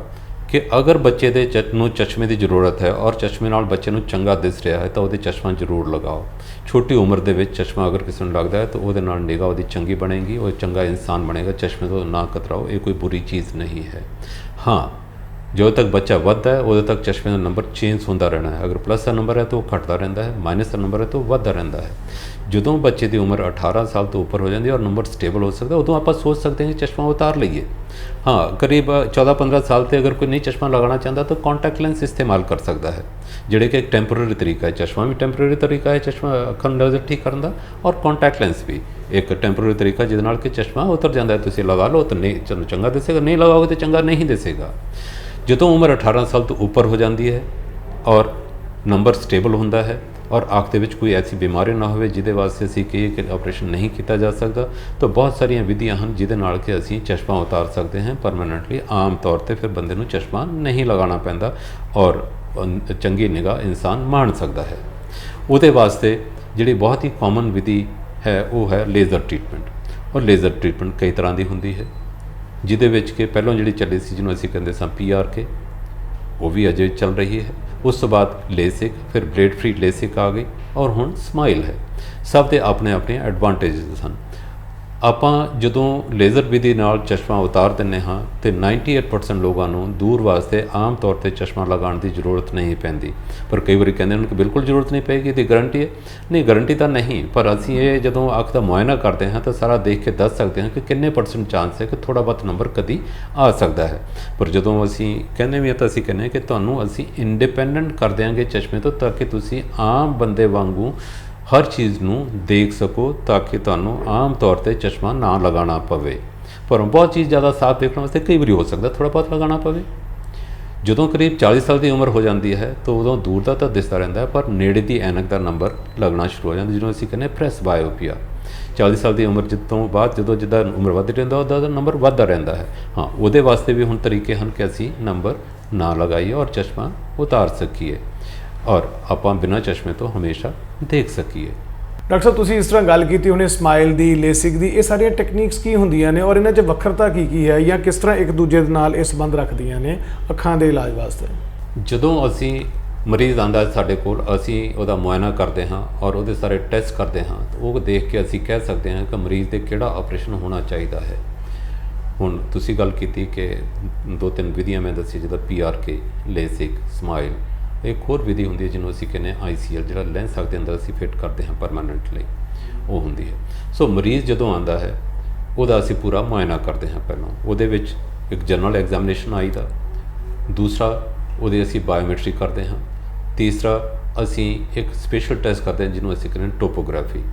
ਕਿ ਅਗਰ ਬੱਚੇ ਦੇ ਨੂੰ ਚਸ਼ਮੇ ਦੀ ਜ਼ਰੂਰਤ ਹੈ ਔਰ ਚਸ਼ਮੇ ਨਾਲ ਬੱਚੇ ਨੂੰ ਚੰਗਾ ਦਿਸ ਰਿਹਾ ਹੈ ਤਾਂ ਉਹਦੇ ਚਸ਼ਮਾ ਜ਼ਰੂਰ ਲਗਾਓ। ਛੋਟੀ ਉਮਰ ਦੇ ਵਿੱਚ ਚਸ਼ਮਾ ਅਗਰ ਕਿਸੇ ਨੂੰ ਲੱਗਦਾ ਹੈ ਤਾਂ ਉਹਦੇ ਨਾਲ ਨਿਗਾਹ ਉਹਦੀ ਚੰਗੀ ਬਣੇਗੀ, ਉਹ ਚੰਗਾ ਇਨਸਾਨ ਬਣੇਗਾ। ਚਸ਼ਮੇ ਤੋਂ ਨਾ ਕਤਰਾਓ, ਇਹ ਕੋਈ ਬੁਰੀ ਚੀਜ਼ ਨਹੀਂ ਹੈ। ਹਾਂ, ਜਦੋਂ ਤੱਕ ਬੱਚਾ ਵੱਧਦਾ ਹੈ ਉਦੋਂ ਤੱਕ ਚਸ਼ਮੇ ਦਾ ਨੰਬਰ ਚੇਂਜ ਹੁੰਦਾ ਰਹਿਣਾ ਹੈ। ਅਗਰ ਪਲੱਸ ਦਾ ਨੰਬਰ ਹੈ ਤਾਂ ਉਹ ਘਟਦਾ ਰਹਿੰਦਾ ਹੈ, ਮਾਈਨਸ ਦਾ ਨੰਬਰ ਹੈ ਤਾਂ ਉਹ ਵੱਧਦਾ ਰਹਿੰਦਾ ਹੈ। ਜਦੋਂ ਬੱਚੇ ਦੀ ਉਮਰ 18 ਸਾਲ ਤੋਂ ਉੱਪਰ ਹੋ ਜਾਂਦੀ ਹੈ ਔਰ ਨੰਬਰ ਸਟੇਬਲ ਹੋ ਸਕਦਾ, ਉਦੋਂ ਆਪਾਂ ਸੋਚ ਸਕਦੇ ਹਾਂ ਕਿ ਚਸ਼ਮਾ ਉਤਾਰ ਲਈਏ। ਹਾਂ, ਕਰੀਬ 14-15 ਸਾਲ ਤੇ ਅਗਰ ਕੋਈ ਨਹੀਂ ਚਸ਼ਮਾ ਲਗਾਉਣਾ ਚਾਹੁੰਦਾ ਤਾਂ ਕੰਟੈਕਟ ਲੈਂਸ ਇਸਤੇਮਾਲ ਕਰ ਸਕਦਾ ਹੈ, ਜਿਹੜੇ ਕਿ ਇੱਕ ਟੈਂਪਰੇਰੀ ਤਰੀਕਾ ਹੈ। ਚਸ਼ਮਾ ਵੀ ਟੈਂਪਰੇਰੀ ਤਰੀਕਾ ਹੈ ਚਸ਼ਮਾ ਅੱਖਾਂ ਨੂੰ ਨਜ਼ਰ ਠੀਕ ਕਰਨ ਦਾ, ਔਰ ਕੰਟੈਕਟ ਲੈਂਸ ਵੀ ਇੱਕ ਟੈਂਪਰੇਰੀ ਤਰੀਕਾ ਜਿਹਦੇ ਨਾਲ ਕਿ ਚਸ਼ਮਾ ਉਤਰ ਜਾਂਦਾ ਹੈ। ਤੁਸੀਂ ਲਗਾ ਲਓ ਤਾਂ ਨਹੀਂ ਚਲੋ ਚੰਗਾ ਦਿਸੇਗਾ, ਨਹੀਂ ਲਗਾਓਗੇ ਤਾਂ ਚੰਗਾ ਨਹੀਂ ਦਿਸੇਗਾ। ਜਦੋਂ ਉਮਰ 18 ਸਾਲ ਤੋਂ ਉੱਪਰ ਹੋ ਜਾਂਦੀ ਹੈ ਔਰ ਨੰਬਰ ਸਟੇਬਲ ਹੁੰਦਾ ਹੈ ਔਰ ਅੱਖ ਦੇ ਵਿੱਚ ਕੋਈ ਐਸੀ ਬਿਮਾਰੀ ਨਾ ਹੋਵੇ ਜਿਹਦੇ ਵਾਸਤੇ ਅਸੀਂ ਕਹੀਏ ਕਿ ਆਪਰੇਸ਼ਨ ਨਹੀਂ ਕੀਤਾ ਜਾ ਸਕਦਾ, ਤਾਂ ਬਹੁਤ ਸਾਰੀਆਂ ਵਿਧੀਆਂ ਹਨ ਜਿਹਦੇ ਨਾਲ ਕਿ ਅਸੀਂ ਚਸ਼ਮਾ ਉਤਾਰ ਸਕਦੇ ਹਾਂ ਪਰਮਾਨੈਂਟਲੀ। ਆਮ ਤੌਰ 'ਤੇ ਫਿਰ ਬੰਦੇ ਨੂੰ ਚਸ਼ਮਾ ਨਹੀਂ ਲਗਾਉਣਾ ਪੈਂਦਾ ਔਰ ਚੰਗੀ ਨਿਗਾਹ ਇਨਸਾਨ ਮਾਣ ਸਕਦਾ ਹੈ। ਉਹਦੇ ਵਾਸਤੇ ਜਿਹੜੀ ਬਹੁਤ ਹੀ ਕਾਮਨ ਵਿਧੀ ਹੈ ਉਹ ਹੈ ਲੇਜ਼ਰ ਟ੍ਰੀਟਮੈਂਟ। ਔਰ ਲੇਜ਼ਰ ਟ੍ਰੀਟਮੈਂਟ ਕਈ ਤਰ੍ਹਾਂ ਦੀ ਹੁੰਦੀ ਹੈ, ਜਿਹਦੇ ਵਿੱਚ ਕਿ ਪਹਿਲਾਂ ਜਿਹੜੀ ਚੱਲੀ ਸੀ ਜਿਹਨੂੰ ਅਸੀਂ ਕਹਿੰਦੇ ਸਾਂ PRK, ਉਹ ਵੀ ਅਜੇ ਚੱਲ ਰਹੀ ਹੈ। ਉਸ ਤੋਂ ਬਾਅਦ ਲੇਸਿਕ, ਫਿਰ ਬਲੇਡ ਫਰੀ ਲੇਸਿਕ ਆ ਗਈ ਔਰ ਹੁਣ ਸਮਾਈਲ ਹੈ। ਸਭ ਦੇ ਆਪਣੇ ਆਪਣੇ ਐਡਵਾਂਟੇਜਸ ਹਨ। ਆਪਾਂ ਜਦੋਂ ਲੇਜ਼ਰ ਵਿਧੀ ਨਾਲ ਚਸ਼ਮਾ ਉਤਾਰ ਦਿੰਦੇ ਹਾਂ ਤੇ 98% ਲੋਕਾਂ ਨੂੰ ਦੂਰ ਵਾਸਤੇ ਆਮ ਤੌਰ 'ਤੇ ਚਸ਼ਮਾ ਲਗਾਉਣ ਦੀ ਜ਼ਰੂਰਤ ਨਹੀਂ ਪੈਂਦੀ। ਪਰ ਕਈ ਵਾਰੀ ਕਹਿੰਦੇ ਹਨ ਕਿ ਬਿਲਕੁਲ ਜ਼ਰੂਰਤ ਨਹੀਂ ਪਏਗੀ, ਇਹਦੀ ਗਰੰਟੀ ਹੈ। ਨਹੀਂ, ਗਰੰਟੀ ਤਾਂ ਨਹੀਂ, ਪਰ ਅਸੀਂ ਇਹ ਜਦੋਂ ਅੱਖ ਦਾ ਮੁਆਇਨਾ ਕਰਦੇ ਹਾਂ ਤਾਂ ਸਾਰਾ ਦੇਖ ਕੇ ਦੱਸ ਸਕਦੇ ਹਾਂ ਕਿ ਕਿੰਨੇ % ਚਾਂਸ ਹੈ ਕਿ ਥੋੜ੍ਹਾ ਬਹੁਤ ਨੰਬਰ ਕਦੀ ਆ ਸਕਦਾ ਹੈ। ਪਰ ਜਦੋਂ ਅਸੀਂ ਕਹਿੰਦੇ ਵੀ ਹਾਂ ਤਾਂ ਅਸੀਂ ਕਹਿੰਦੇ ਹਾਂ ਕਿ ਤੁਹਾਨੂੰ ਅਸੀਂ ਇੰਡੀਪੈਂਡੈਂਟ ਕਰ ਦਿਆਂਗੇ ਚਸ਼ਮੇ ਤੋਂ, ਤਾਂ ਕਿ ਤੁਸੀਂ ਆਮ ਬੰਦੇ ਵਾਂਗੂ ਹਰ ਚੀਜ਼ ਨੂੰ ਦੇਖ ਸਕੋ, ਤਾਂ ਕਿ ਤੁਹਾਨੂੰ ਆਮ ਤੌਰ 'ਤੇ ਚਸ਼ਮਾ ਨਾ ਲਗਾਉਣਾ ਪਵੇ। ਪਰ ਬਹੁਤ ਚੀਜ਼ ਜ਼ਿਆਦਾ ਸਾਫ਼ ਦੇਖਣ ਵਾਸਤੇ ਕਈ ਵਾਰੀ ਹੋ ਸਕਦਾ ਥੋੜ੍ਹਾ ਬਹੁਤ ਲਗਾਉਣਾ ਪਵੇ। ਜਦੋਂ ਕਰੀਬ 40 ਸਾਲ ਦੀ ਉਮਰ ਹੋ ਜਾਂਦੀ ਹੈ ਤਾਂ ਉਦੋਂ ਦੂਰ ਦਾ ਤਾਂ ਦਿਸਦਾ ਰਹਿੰਦਾ ਹੈ, ਪਰ ਨੇੜੇ ਦੀ ਐਨਕ ਦਾ ਨੰਬਰ ਲੱਗਣਾ ਸ਼ੁਰੂ ਹੋ ਜਾਂਦਾ, ਜਿਹਨੂੰ ਅਸੀਂ ਕਹਿੰਦੇ ਪ੍ਰੈਸ ਬਾਇਓਪੀਆ। 40 ਸਾਲ ਦੀ ਉਮਰ ਤੋਂ ਬਾਅਦ ਜਦੋਂ ਜਿੱਦਾਂ ਉਮਰ ਵੱਧਦੀ ਰਹਿੰਦਾ ਉਹਦਾ ਨੰਬਰ ਵੱਧਦਾ ਰਹਿੰਦਾ ਹੈ। ਹਾਂ, ਉਹਦੇ ਵਾਸਤੇ ਵੀ ਹੁਣ ਤਰੀਕੇ ਹਨ ਕਿ ਅਸੀਂ ਨੰਬਰ ਨਾ ਲਗਾਈਏ ਔਰ ਚਸ਼ਮਾ ਉਤਾਰ ਸਕੀਏ ਔਰ ਆਪਾਂ ਬਿਨਾਂ ਚਸ਼ਮੇ ਤੋਂ ਹਮੇਸ਼ਾ ਦੇਖ ਸਕੀਏ।
ਡਾਕਟਰ ਸਾਹਿਬ, ਤੁਸੀਂ ਇਸ ਤਰ੍ਹਾਂ ਗੱਲ ਕੀਤੀ ਹੁਣੇ ਸਮਾਈਲ ਦੀ, ਲੇਸਿਕ ਦੀ, ਇਹ ਸਾਰੀਆਂ ਟੈਕਨੀਕਸ ਕੀ ਹੁੰਦੀਆਂ ਨੇ ਔਰ ਇਹਨਾਂ 'ਚ ਵੱਖਰਤਾ ਕੀ ਹੈ ਜਾਂ ਕਿਸ ਤਰ੍ਹਾਂ ਇੱਕ ਦੂਜੇ ਦੇ ਨਾਲ ਇਹ ਸੰਬੰਧ ਰੱਖਦੀਆਂ ਨੇ ਅੱਖਾਂ ਦੇ ਇਲਾਜ ਵਾਸਤੇ?
ਜਦੋਂ ਅਸੀਂ ਮਰੀਜ਼ ਆਉਂਦਾ ਸਾਡੇ ਕੋਲ, ਅਸੀਂ ਉਹਦਾ ਮੁਆਇਨਾ ਕਰਦੇ ਹਾਂ ਔਰ ਉਹਦੇ ਸਾਰੇ ਟੈਸਟ ਕਰਦੇ ਹਾਂ, ਉਹ ਦੇਖ ਕੇ ਅਸੀਂ ਕਹਿ ਸਕਦੇ ਹਾਂ ਕਿ ਮਰੀਜ਼ ਦੇ ਕਿਹੜਾ ਆਪਰੇਸ਼ਨ ਹੋਣਾ ਚਾਹੀਦਾ ਹੈ। ਹੁਣ ਤੁਸੀਂ ਗੱਲ ਕੀਤੀ ਕਿ 2-3 ਵਿਧੀਆਂ ਮੈਂ ਦੱਸੀ, ਜਿੱਦਾਂ PRK, ਲੇਸਿਕ, ਸਮਾਈਲ। ਇੱਕ ਹੋਰ ਵਿਧੀ ਹੁੰਦੀ ਹੈ ਜਿਹਨੂੰ ਅਸੀਂ ਕਹਿੰਦੇ ਹਾਂ ICL, ਜਿਹੜਾ ਲੈਂਸ ਅੱਖ ਦੇ ਅੰਦਰ ਅਸੀਂ ਫਿੱਟ ਕਰਦੇ ਹਾਂ ਪਰਮਾਨੈਂਟਲੀ, ਉਹ ਹੁੰਦੀ ਹੈ। ਸੋ ਮਰੀਜ਼ ਜਦੋਂ ਆਉਂਦਾ ਹੈ ਉਹਦਾ ਅਸੀਂ ਪੂਰਾ ਮੁਆਇਨਾ ਕਰਦੇ ਹਾਂ। ਪਹਿਲਾਂ ਉਹਦੇ ਵਿੱਚ ਇੱਕ ਜਨਰਲ ਐਗਜ਼ਾਮੀਨੇਸ਼ਨ ਆਈ ਦਾ, ਦੂਸਰਾ ਉਹਦੇ ਅਸੀਂ ਬਾਇਓਮੈਟਰੀ ਕਰਦੇ ਹਾਂ, ਤੀਸਰਾ ਅਸੀਂ ਇੱਕ ਸਪੈਸ਼ਲ ਟੈਸਟ ਕਰਦੇ ਹਾਂ ਜਿਹਨੂੰ ਅਸੀਂ ਕਹਿੰਦੇ ਹਾਂ ਟੋਪੋਗ੍ਰਾਫੀ,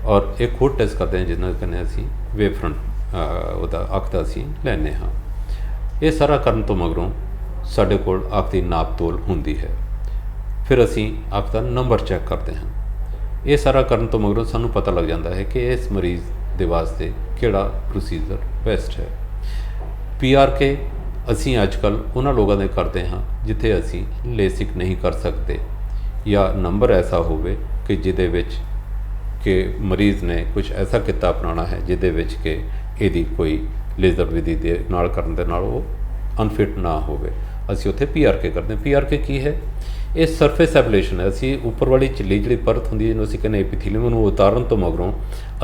ਔਰ ਇੱਕ ਹੋਰ ਟੈਸਟ ਕਰਦੇ ਹਾਂ ਜਿਹਨੂੰ ਕਹਿੰਦੇ ਹਾਂ ਅਸੀਂ ਵੇਵ ਫਰੰਟ ਉਹਦਾ ਅੱਖ ਦਾ ਅਸੀਂ ਲੈਂਦੇ ਹਾਂ। ਇਹ ਸਾਰਾ ਕਰਨ ਤੋਂ ਮਗਰੋਂ ਸਾਡੇ ਕੋਲ ਅੱਖ ਦੀ ਨਾਪ ਤੋਲ ਹੁੰਦੀ ਹੈ। ਫਿਰ ਅਸੀਂ ਅੱਖ ਦਾ ਨੰਬਰ ਚੈੱਕ ਕਰਦੇ ਹਾਂ। ਇਹ ਸਾਰਾ ਕਰਨ ਤੋਂ ਮਗਰੋਂ ਸਾਨੂੰ ਪਤਾ ਲੱਗ ਜਾਂਦਾ ਹੈ ਕਿ ਇਸ ਮਰੀਜ਼ ਦੇ ਵਾਸਤੇ ਕਿਹੜਾ ਪ੍ਰੋਸੀਜਰ ਬੈਸਟ ਹੈ। PRK ਅਸੀਂ ਅੱਜ ਕੱਲ੍ਹ ਉਹਨਾਂ ਲੋਕਾਂ ਦੇ ਕਰਦੇ ਹਾਂ ਜਿੱਥੇ ਅਸੀਂ ਲੇਸਿਕ ਨਹੀਂ ਕਰ ਸਕਦੇ, ਜਾਂ ਨੰਬਰ ਐਸਾ ਹੋਵੇ ਕਿ ਜਿਹਦੇ ਵਿੱਚ ਕਿ ਮਰੀਜ਼ ਨੇ ਕੁਝ ਐਸਾ ਕਿੱਤਾ ਅਪਣਾਉਣਾ ਹੈ ਜਿਹਦੇ ਵਿੱਚ ਕਿ ਇਹਦੀ ਕੋਈ ਲੇਜ਼ਰ ਵਿਧੀ ਦੇ ਨਾਲ ਕਰਨ ਦੇ ਨਾਲ ਉਹ ਅਨਫਿਟ ਨਾ ਹੋਵੇ, ਅਸੀਂ ਉੱਥੇ PRK ਕਰਦੇ ਹਾਂ। PRK ਕੀ ਹੈ? ਇਹ ਸਰਫੇਸ ਐਬਲੇਸ਼ਨ ਹੈ। ਅਸੀਂ ਉੱਪਰ ਵਾਲੀ ਝਿੱਲੀ ਜਿਹੜੀ ਪਰਤ ਹੁੰਦੀ ਹੈ ਜਿਹਨੂੰ ਅਸੀਂ ਕਹਿੰਦੇ ਐਪੀਥੀਲੀਅਮ, ਨੂੰ ਉਤਾਰਨ ਤੋਂ ਮਗਰੋਂ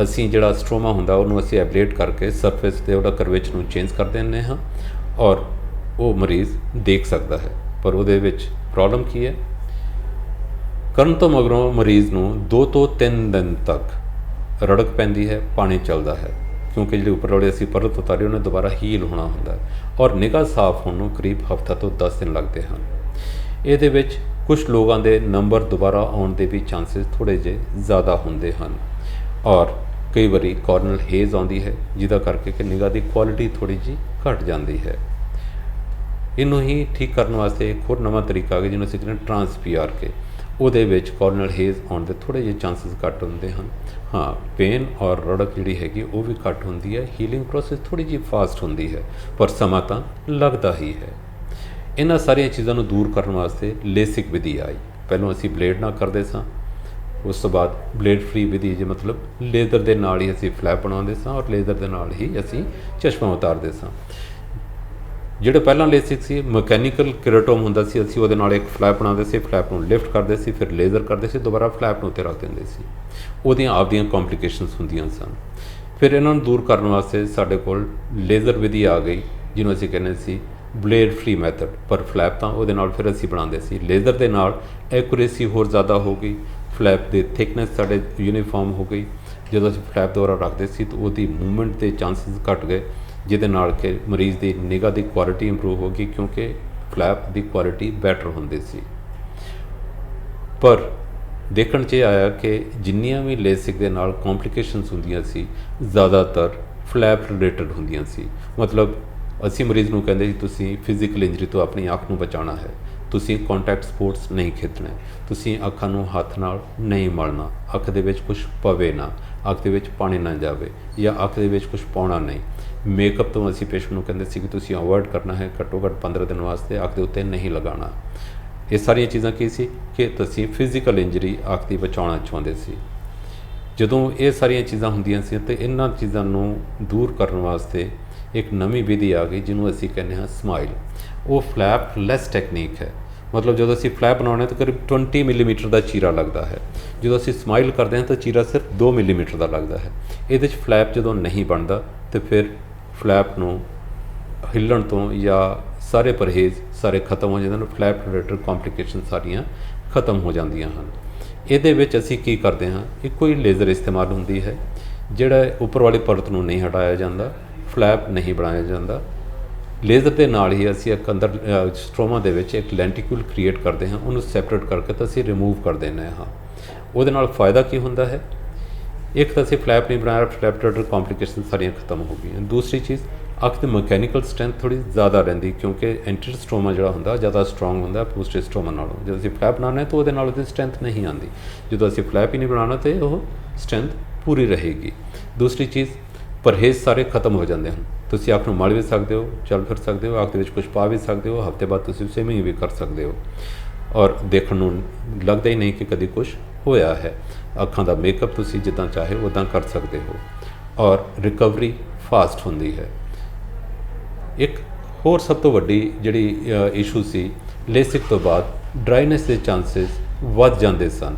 ਅਸੀਂ ਜਿਹੜਾ ਸਟ੍ਰੋਮਾ ਹੁੰਦਾ ਉਹਨੂੰ ਅਸੀਂ ਐਬਲੇਟ ਕਰਕੇ ਸਰਫੇਸ 'ਤੇ ਉਹਦਾ ਕਰਵੇਚਰ ਨੂੰ ਚੇਂਜ ਕਰ ਦਿੰਦੇ ਹਾਂ ਔਰ ਉਹ ਮਰੀਜ਼ ਦੇਖ ਸਕਦਾ ਹੈ। ਪਰ ਉਹਦੇ ਵਿੱਚ ਪ੍ਰੋਬਲਮ ਕੀ ਹੈ? ਕਰਨ ਤੋਂ ਮਗਰੋਂ ਮਰੀਜ਼ ਨੂੰ 2 ਤੋਂ 3 ਦਿਨ ਤੱਕ ਰੜਕ ਪੈਂਦੀ ਹੈ, ਪਾਣੀ ਚੱਲਦਾ ਹੈ, ਕਿਉਂਕਿ ਜਿਹੜੇ ਉੱਪਰ ਵਾਲੇ ਅਸੀਂ ਪਰਤ ਉਤਾਰੀ ਉਹਨੇ ਦੁਬਾਰਾ ਹੀਲ ਹੋਣਾ ਹੁੰਦਾ ਹੈ, ਔਰ ਨਿਗਾਹ ਸਾਫ਼ ਹੋਣ ਨੂੰ ਕਰੀਬ ਹਫ਼ਤਾ ਤੋਂ 10 ਦਿਨ ਲੱਗਦੇ ਹਨ। ਇਹਦੇ ਵਿੱਚ ਕੁਝ ਲੋਕਾਂ ਦੇ ਨੰਬਰ ਦੁਬਾਰਾ ਆਉਣ ਦੇ ਵੀ ਚਾਂਸਸ ਥੋੜ੍ਹੇ ਜਿਹੇ ਜ਼ਿਆਦਾ ਹੁੰਦੇ ਹਨ, ਔਰ ਕਈ ਵਾਰੀ ਕਾਰਨਲ ਹੇਜ਼ ਆਉਂਦੀ ਹੈ, ਜਿਹਦਾ ਕਰਕੇ ਕਿ ਨਿਗਾਹ ਦੀ ਕੁਆਲਿਟੀ ਥੋੜ੍ਹੀ ਜਿਹੀ ਘਟ ਜਾਂਦੀ ਹੈ। ਇਹਨੂੰ ਹੀ ਠੀਕ ਕਰਨ ਵਾਸਤੇ ਇੱਕ ਹੋਰ ਨਵਾਂ ਤਰੀਕਾ ਆ ਗਿਆ ਜਿਹਨੂੰ ਅਸੀਂ ਕਹਿੰਦੇ ਟਰਾਂਸ PRK। ਉਹਦੇ ਵਿੱਚ ਕਾਰਨਲ ਹੇਜ਼ ਆਉਣ ਦੇ ਥੋੜ੍ਹੇ ਜਿਹੇ ਚਾਂਸਸ ਘੱਟ ਹੁੰਦੇ ਹਨ। ਹਾਂ, ਪੇਨ ਔਰ ਰੜਕ ਜਿਹੜੀ ਹੈਗੀ ਉਹ ਵੀ ਘੱਟ ਹੁੰਦੀ ਹੈ। ਹੀਲਿੰਗ ਪ੍ਰੋਸੈਸ ਥੋੜ੍ਹੀ ਜਿਹੀ ਫਾਸਟ ਹੁੰਦੀ ਹੈ, ਪਰ ਸਮਾਂ ਤਾਂ ਲੱਗਦਾ ਹੀ ਹੈ। ਇਹਨਾਂ ਸਾਰੀਆਂ ਚੀਜ਼ਾਂ ਨੂੰ ਦੂਰ ਕਰਨ ਵਾਸਤੇ ਲੇਸਿਕ ਵਿਧੀ ਆਈ। ਪਹਿਲਾਂ ਅਸੀਂ ਬਲੇਡ ਨਾਲ ਕਰਦੇ ਸਾਂ, ਉਸ ਤੋਂ ਬਾਅਦ ਬਲੇਡ ਫ੍ਰੀ ਵਿਧੀ, ਜੇ ਮਤਲਬ ਲੇਜ਼ਰ ਦੇ ਨਾਲ ਹੀ ਅਸੀਂ ਫਲੈਪ ਬਣਾਉਂਦੇ ਸਾਂ ਔਰ ਲੇਜ਼ਰ ਦੇ ਨਾਲ ਹੀ ਅਸੀਂ ਚਸ਼ਮਾ ਉਤਾਰਦੇ ਸਾਂ। ਜਿਹੜੇ ਪਹਿਲਾਂ ਲੇਸਿਕ ਸੀ, ਮਕੈਨੀਕਲ ਕੈਰੋਟੋਮ ਹੁੰਦਾ ਸੀ, ਅਸੀਂ ਉਹਦੇ ਨਾਲ ਇੱਕ ਫਲੈਪ ਬਣਾਉਂਦੇ ਸੀ, ਫਲੈਪ ਨੂੰ ਲਿਫਟ ਕਰਦੇ ਸੀ, ਫਿਰ ਲੇਜ਼ਰ ਕਰਦੇ ਸੀ, ਦੁਬਾਰਾ ਫਲੈਪ ਨੂੰ ਉੱਤੇ ਰੱਖ ਦਿੰਦੇ ਸੀ। ਉਹਦੀਆਂ ਆਪਦੀਆਂ ਕੰਪਲੀਕੇਸ਼ਨਸ ਹੁੰਦੀਆਂ ਸਨ। ਫਿਰ ਇਹਨਾਂ ਨੂੰ ਦੂਰ ਕਰਨ ਵਾਸਤੇ ਸਾਡੇ ਕੋਲ ਲੇਜ਼ਰ ਵਿਧੀ ਆ ਗਈ, ਜਿਹਨੂੰ ਅਸੀਂ ਕਹਿੰਦੇ ਸੀ ਬਲੇਡ ਫ੍ਰੀ ਮੈਥਡ, ਪਰ ਫਲੈਪ ਤਾਂ ਉਹਦੇ ਨਾਲ ਫਿਰ ਅਸੀਂ ਬਣਾਉਂਦੇ ਸੀ। ਲੇਜ਼ਰ ਦੇ ਨਾਲ ਐਕੂਰੇਸੀ ਹੋਰ ਜ਼ਿਆਦਾ ਹੋ ਗਈ, ਫਲੈਪ ਦੀ ਥਿਕਨੈਸ ਸਾਡੇ ਯੂਨੀਫਾਰਮ ਹੋ ਗਈ। ਜਦੋਂ ਅਸੀਂ ਫਲੈਪ ਦੁਆਰਾ ਰੱਖਦੇ ਸੀ ਤਾਂ ਉਹਦੀ ਮੂਵਮੈਂਟ ਦੇ ਚਾਂਸਸ ਘੱਟ ਗਏ, ਜਿਹਦੇ ਨਾਲ ਕਿ ਮਰੀਜ਼ ਦੀ ਨਿਗਾਹ ਦੀ ਕੁਆਲਿਟੀ ਇੰਪਰੂਵ ਹੋ ਗਈ, ਕਿਉਂਕਿ ਫਲੈਪ ਦੀ ਕੁਆਲਿਟੀ ਬੈਟਰ ਹੁੰਦੀ ਸੀ। ਪਰ ਦੇਖਣ 'ਚ ਆਇਆ ਕਿ ਜਿੰਨੀਆਂ ਵੀ ਲੇਸਿਕ ਦੇ ਨਾਲ ਕੰਪਲੀਕੇਸ਼ਨਸ ਹੁੰਦੀਆਂ ਸੀ, ਜ਼ਿਆਦਾਤਰ ਫਲੈਪ ਰਿਲੇਟਡ ਹੁੰਦੀਆਂ ਸੀ। ਮਤਲਬ ਅਸੀਂ ਮਰੀਜ਼ ਨੂੰ ਕਹਿੰਦੇ ਸੀ ਤੁਸੀਂ ਫਿਜ਼ੀਕਲ ਇੰਜਰੀ ਤੋਂ ਆਪਣੀ ਅੱਖ ਨੂੰ ਬਚਾਉਣਾ ਹੈ, ਤੁਸੀਂ ਕੰਟੈਕਟ ਸਪੋਰਟਸ ਨਹੀਂ ਖੇਡਣੇ, ਤੁਸੀਂ ਅੱਖਾਂ ਨੂੰ ਹੱਥ ਨਾਲ ਨਹੀਂ ਮਲਣਾ, ਅੱਖ ਦੇ ਵਿੱਚ ਕੁਝ ਪਵੇ ਨਾ, ਅੱਖ ਦੇ ਵਿੱਚ ਪਾਣੀ ਨਾ ਜਾਵੇ, ਜਾਂ ਅੱਖ ਦੇ ਵਿੱਚ ਕੁਝ ਪਾਉਣਾ ਨਹੀਂ। ਮੇਕਅਪ ਤੋਂ ਅਸੀਂ ਪੇਸ਼ੈਂਟ ਨੂੰ ਕਹਿੰਦੇ ਸੀ ਕਿ ਤੁਸੀਂ ਅਵੋਇਡ ਕਰਨਾ ਹੈ, ਘੱਟੋ ਘੱਟ 15 ਦਿਨ ਵਾਸਤੇ ਅੱਖ ਦੇ ਉੱਤੇ ਨਹੀਂ ਲਗਾਉਣਾ। ਇਹ ਸਾਰੀਆਂ ਚੀਜ਼ਾਂ ਕੀ ਸੀ ਕਿ ਤੁਸੀਂ ਫਿਜ਼ੀਕਲ ਇੰਜਰੀ ਅੱਖ ਦੀ ਬਚਾਉਣਾ ਚਾਹੁੰਦੇ ਸੀ। ਜਦੋਂ ਇਹ ਸਾਰੀਆਂ ਚੀਜ਼ਾਂ ਹੁੰਦੀਆਂ ਸੀ ਤਾਂ ਇਹਨਾਂ ਚੀਜ਼ਾਂ ਨੂੰ ਦੂਰ ਕਰਨ ਵਾਸਤੇ ਇੱਕ ਨਵੀਂ ਵਿਧੀ ਆ ਗਈ, ਜਿਹਨੂੰ ਅਸੀਂ ਕਹਿੰਦੇ ਹਾਂ ਸਮਾਈਲ। ਉਹ ਫਲੈਪ ਲੈਸ ਟੈਕਨੀਕ ਹੈ। ਮਤਲਬ ਜਦੋਂ ਅਸੀਂ ਫਲੈਪ ਬਣਾਉਂਦੇ ਹਾਂ ਤਾਂ ਕਰੀਬ 20 ਮਿਲੀਮੀਟਰ ਦਾ ਚੀਰਾ ਲੱਗਦਾ ਹੈ। ਜਦੋਂ ਅਸੀਂ ਸਮਾਈਲ ਕਰਦੇ ਹਾਂ ਤਾਂ ਚੀਰਾ ਸਿਰਫ 2 ਮਿਲੀਮੀਟਰ ਦਾ ਲੱਗਦਾ ਹੈ। ਇਹਦੇ 'ਚ ਫਲੈਪ ਜਦੋਂ ਨਹੀਂ ਬਣਦਾ ਤਾਂ ਫਿਰ ਫਲੈਪ ਨੂੰ ਹਿੱਲਣ ਤੋਂ ਜਾਂ ਸਾਰੇ ਪਰਹੇਜ਼ ਸਾਰੇ ਖਤਮ ਹੋ ਜਾਂਦੇ ਹਨ। ਫਲੈਪ ਰਿਲੇਟਡ ਕੰਪਲੀਕੇਸ਼ਨ ਸਾਰੀਆਂ ਖਤਮ ਹੋ ਜਾਂਦੀਆਂ ਹਨ। ਇਹਦੇ ਵਿੱਚ ਅਸੀਂ ਕੀ ਕਰਦੇ ਹਾਂ, ਇੱਕੋ ਹੀ ਲੇਜ਼ਰ ਇਸਤੇਮਾਲ ਹੁੰਦੀ ਹੈ, ਜਿਹੜਾ ਉੱਪਰ ਵਾਲੀ ਪਰਤ ਨੂੰ ਨਹੀਂ ਹਟਾਇਆ ਜਾਂਦਾ, ਫਲੈਪ ਨਹੀਂ ਬਣਾਇਆ ਜਾਂਦਾ। ਲੇਜ਼ਰ ਦੇ ਨਾਲ ਹੀ ਅਸੀਂ ਇੱਕ ਅੰਦਰ ਸਟ੍ਰੋਮਾ ਦੇ ਵਿੱਚ ਇੱਕ ਲੈਂਟੀਕੂਲ ਕ੍ਰੀਏਟ ਕਰਦੇ ਹਾਂ, ਉਹਨੂੰ ਸੈਪਰੇਟ ਕਰਕੇ ਤਾਂ ਅਸੀਂ ਰਿਮੂਵ ਕਰ ਦਿੰਦੇ ਹਾਂ। ਉਹਦੇ ਨਾਲ ਫਾਇਦਾ ਕੀ ਹੁੰਦਾ ਹੈ, ਇੱਕ ਤਾਂ ਅਸੀਂ ਫਲੈਪ ਨਹੀਂ ਬਣਾਇਆ, ਫਲੈਪ ਰਿਲੇਟਡ ਕੰਪਲੀਕੇਸ਼ਨ ਸਾਰੀਆਂ ਖਤਮ ਹੋ ਗਈਆਂ। ਦੂਸਰੀ ਚੀਜ਼, ਅੱਖ ਦੀ ਮਕੈਨੀਕਲ ਸਟਰੈਂਥ ਥੋੜ੍ਹੀ ਜ਼ਿਆਦਾ ਰਹਿੰਦੀ, ਕਿਉਂਕਿ ਐਂਟੀਰੀਅਰ ਸਟ੍ਰੋਮਾ ਜਿਹੜਾ ਹੁੰਦਾ ਜ਼ਿਆਦਾ ਸਟਰੋਂਗ ਹੁੰਦਾ ਪੋਸਟੀਰੀਅਰ ਸਟ੍ਰੋਮਾ ਨਾਲੋਂ। ਜਦੋਂ ਅਸੀਂ ਫਲੈਪ ਬਣਾਉਂਦੇ ਹਾਂ ਤਾਂ ਉਹਦੇ ਨਾਲ ਉਹਦੀ ਸਟਰੈਂਥ ਨਹੀਂ ਆਉਂਦੀ। ਜਦੋਂ ਅਸੀਂ ਫਲੈਪ ਹੀ ਨਹੀਂ ਬਣਾਉਣਾ ਤਾਂ ਉਹ ਸਟਰੈਂਥ ਪੂਰੀ ਰਹੇਗੀ। ਦੂਸਰੀ ਚੀਜ਼, ਪਰਹੇਜ਼ ਸਾਰੇ ਖਤਮ ਹੋ ਜਾਂਦੇ ਹਨ। ਤੁਸੀਂ ਅੱਖ ਨੂੰ ਮਲ ਵੀ ਸਕਦੇ ਹੋ, ਚੱਲ ਫਿਰ ਸਕਦੇ ਹੋ, ਅੱਖ ਦੇ ਵਿੱਚ ਕੁਝ ਪਾ ਵੀ ਸਕਦੇ ਹੋ, ਹਫ਼ਤੇ ਬਾਅਦ ਤੁਸੀਂ ਸਵਿਮਿੰਗ ਵੀ ਕਰ ਸਕਦੇ ਹੋ, ਔਰ ਦੇਖਣ ਨੂੰ ਲੱਗਦਾ ਹੀ ਨਹੀਂ ਕਿ ਕਦੀ ਕੁਝ ਹੋਇਆ ਹੈ। ਅੱਖਾਂ ਦਾ ਮੇਕਅਪ ਤੁਸੀਂ ਜਿੱਦਾਂ ਚਾਹੇ ਉੱਦਾਂ ਕਰ ਸਕਦੇ ਹੋ, ਔਰ ਰਿਕਵਰੀ ਫਾਸਟ ਹੁੰਦੀ ਹੈ। ਇੱਕ ਹੋਰ ਸਭ ਤੋਂ ਵੱਡੀ ਜਿਹੜੀ ਇਸ਼ੂ ਸੀ, ਲੇਸਿਕ ਤੋਂ ਬਾਅਦ ਡਰਾਈਨੈਸ ਦੇ ਚਾਂਸਸ ਵੱਧ ਜਾਂਦੇ ਸਨ।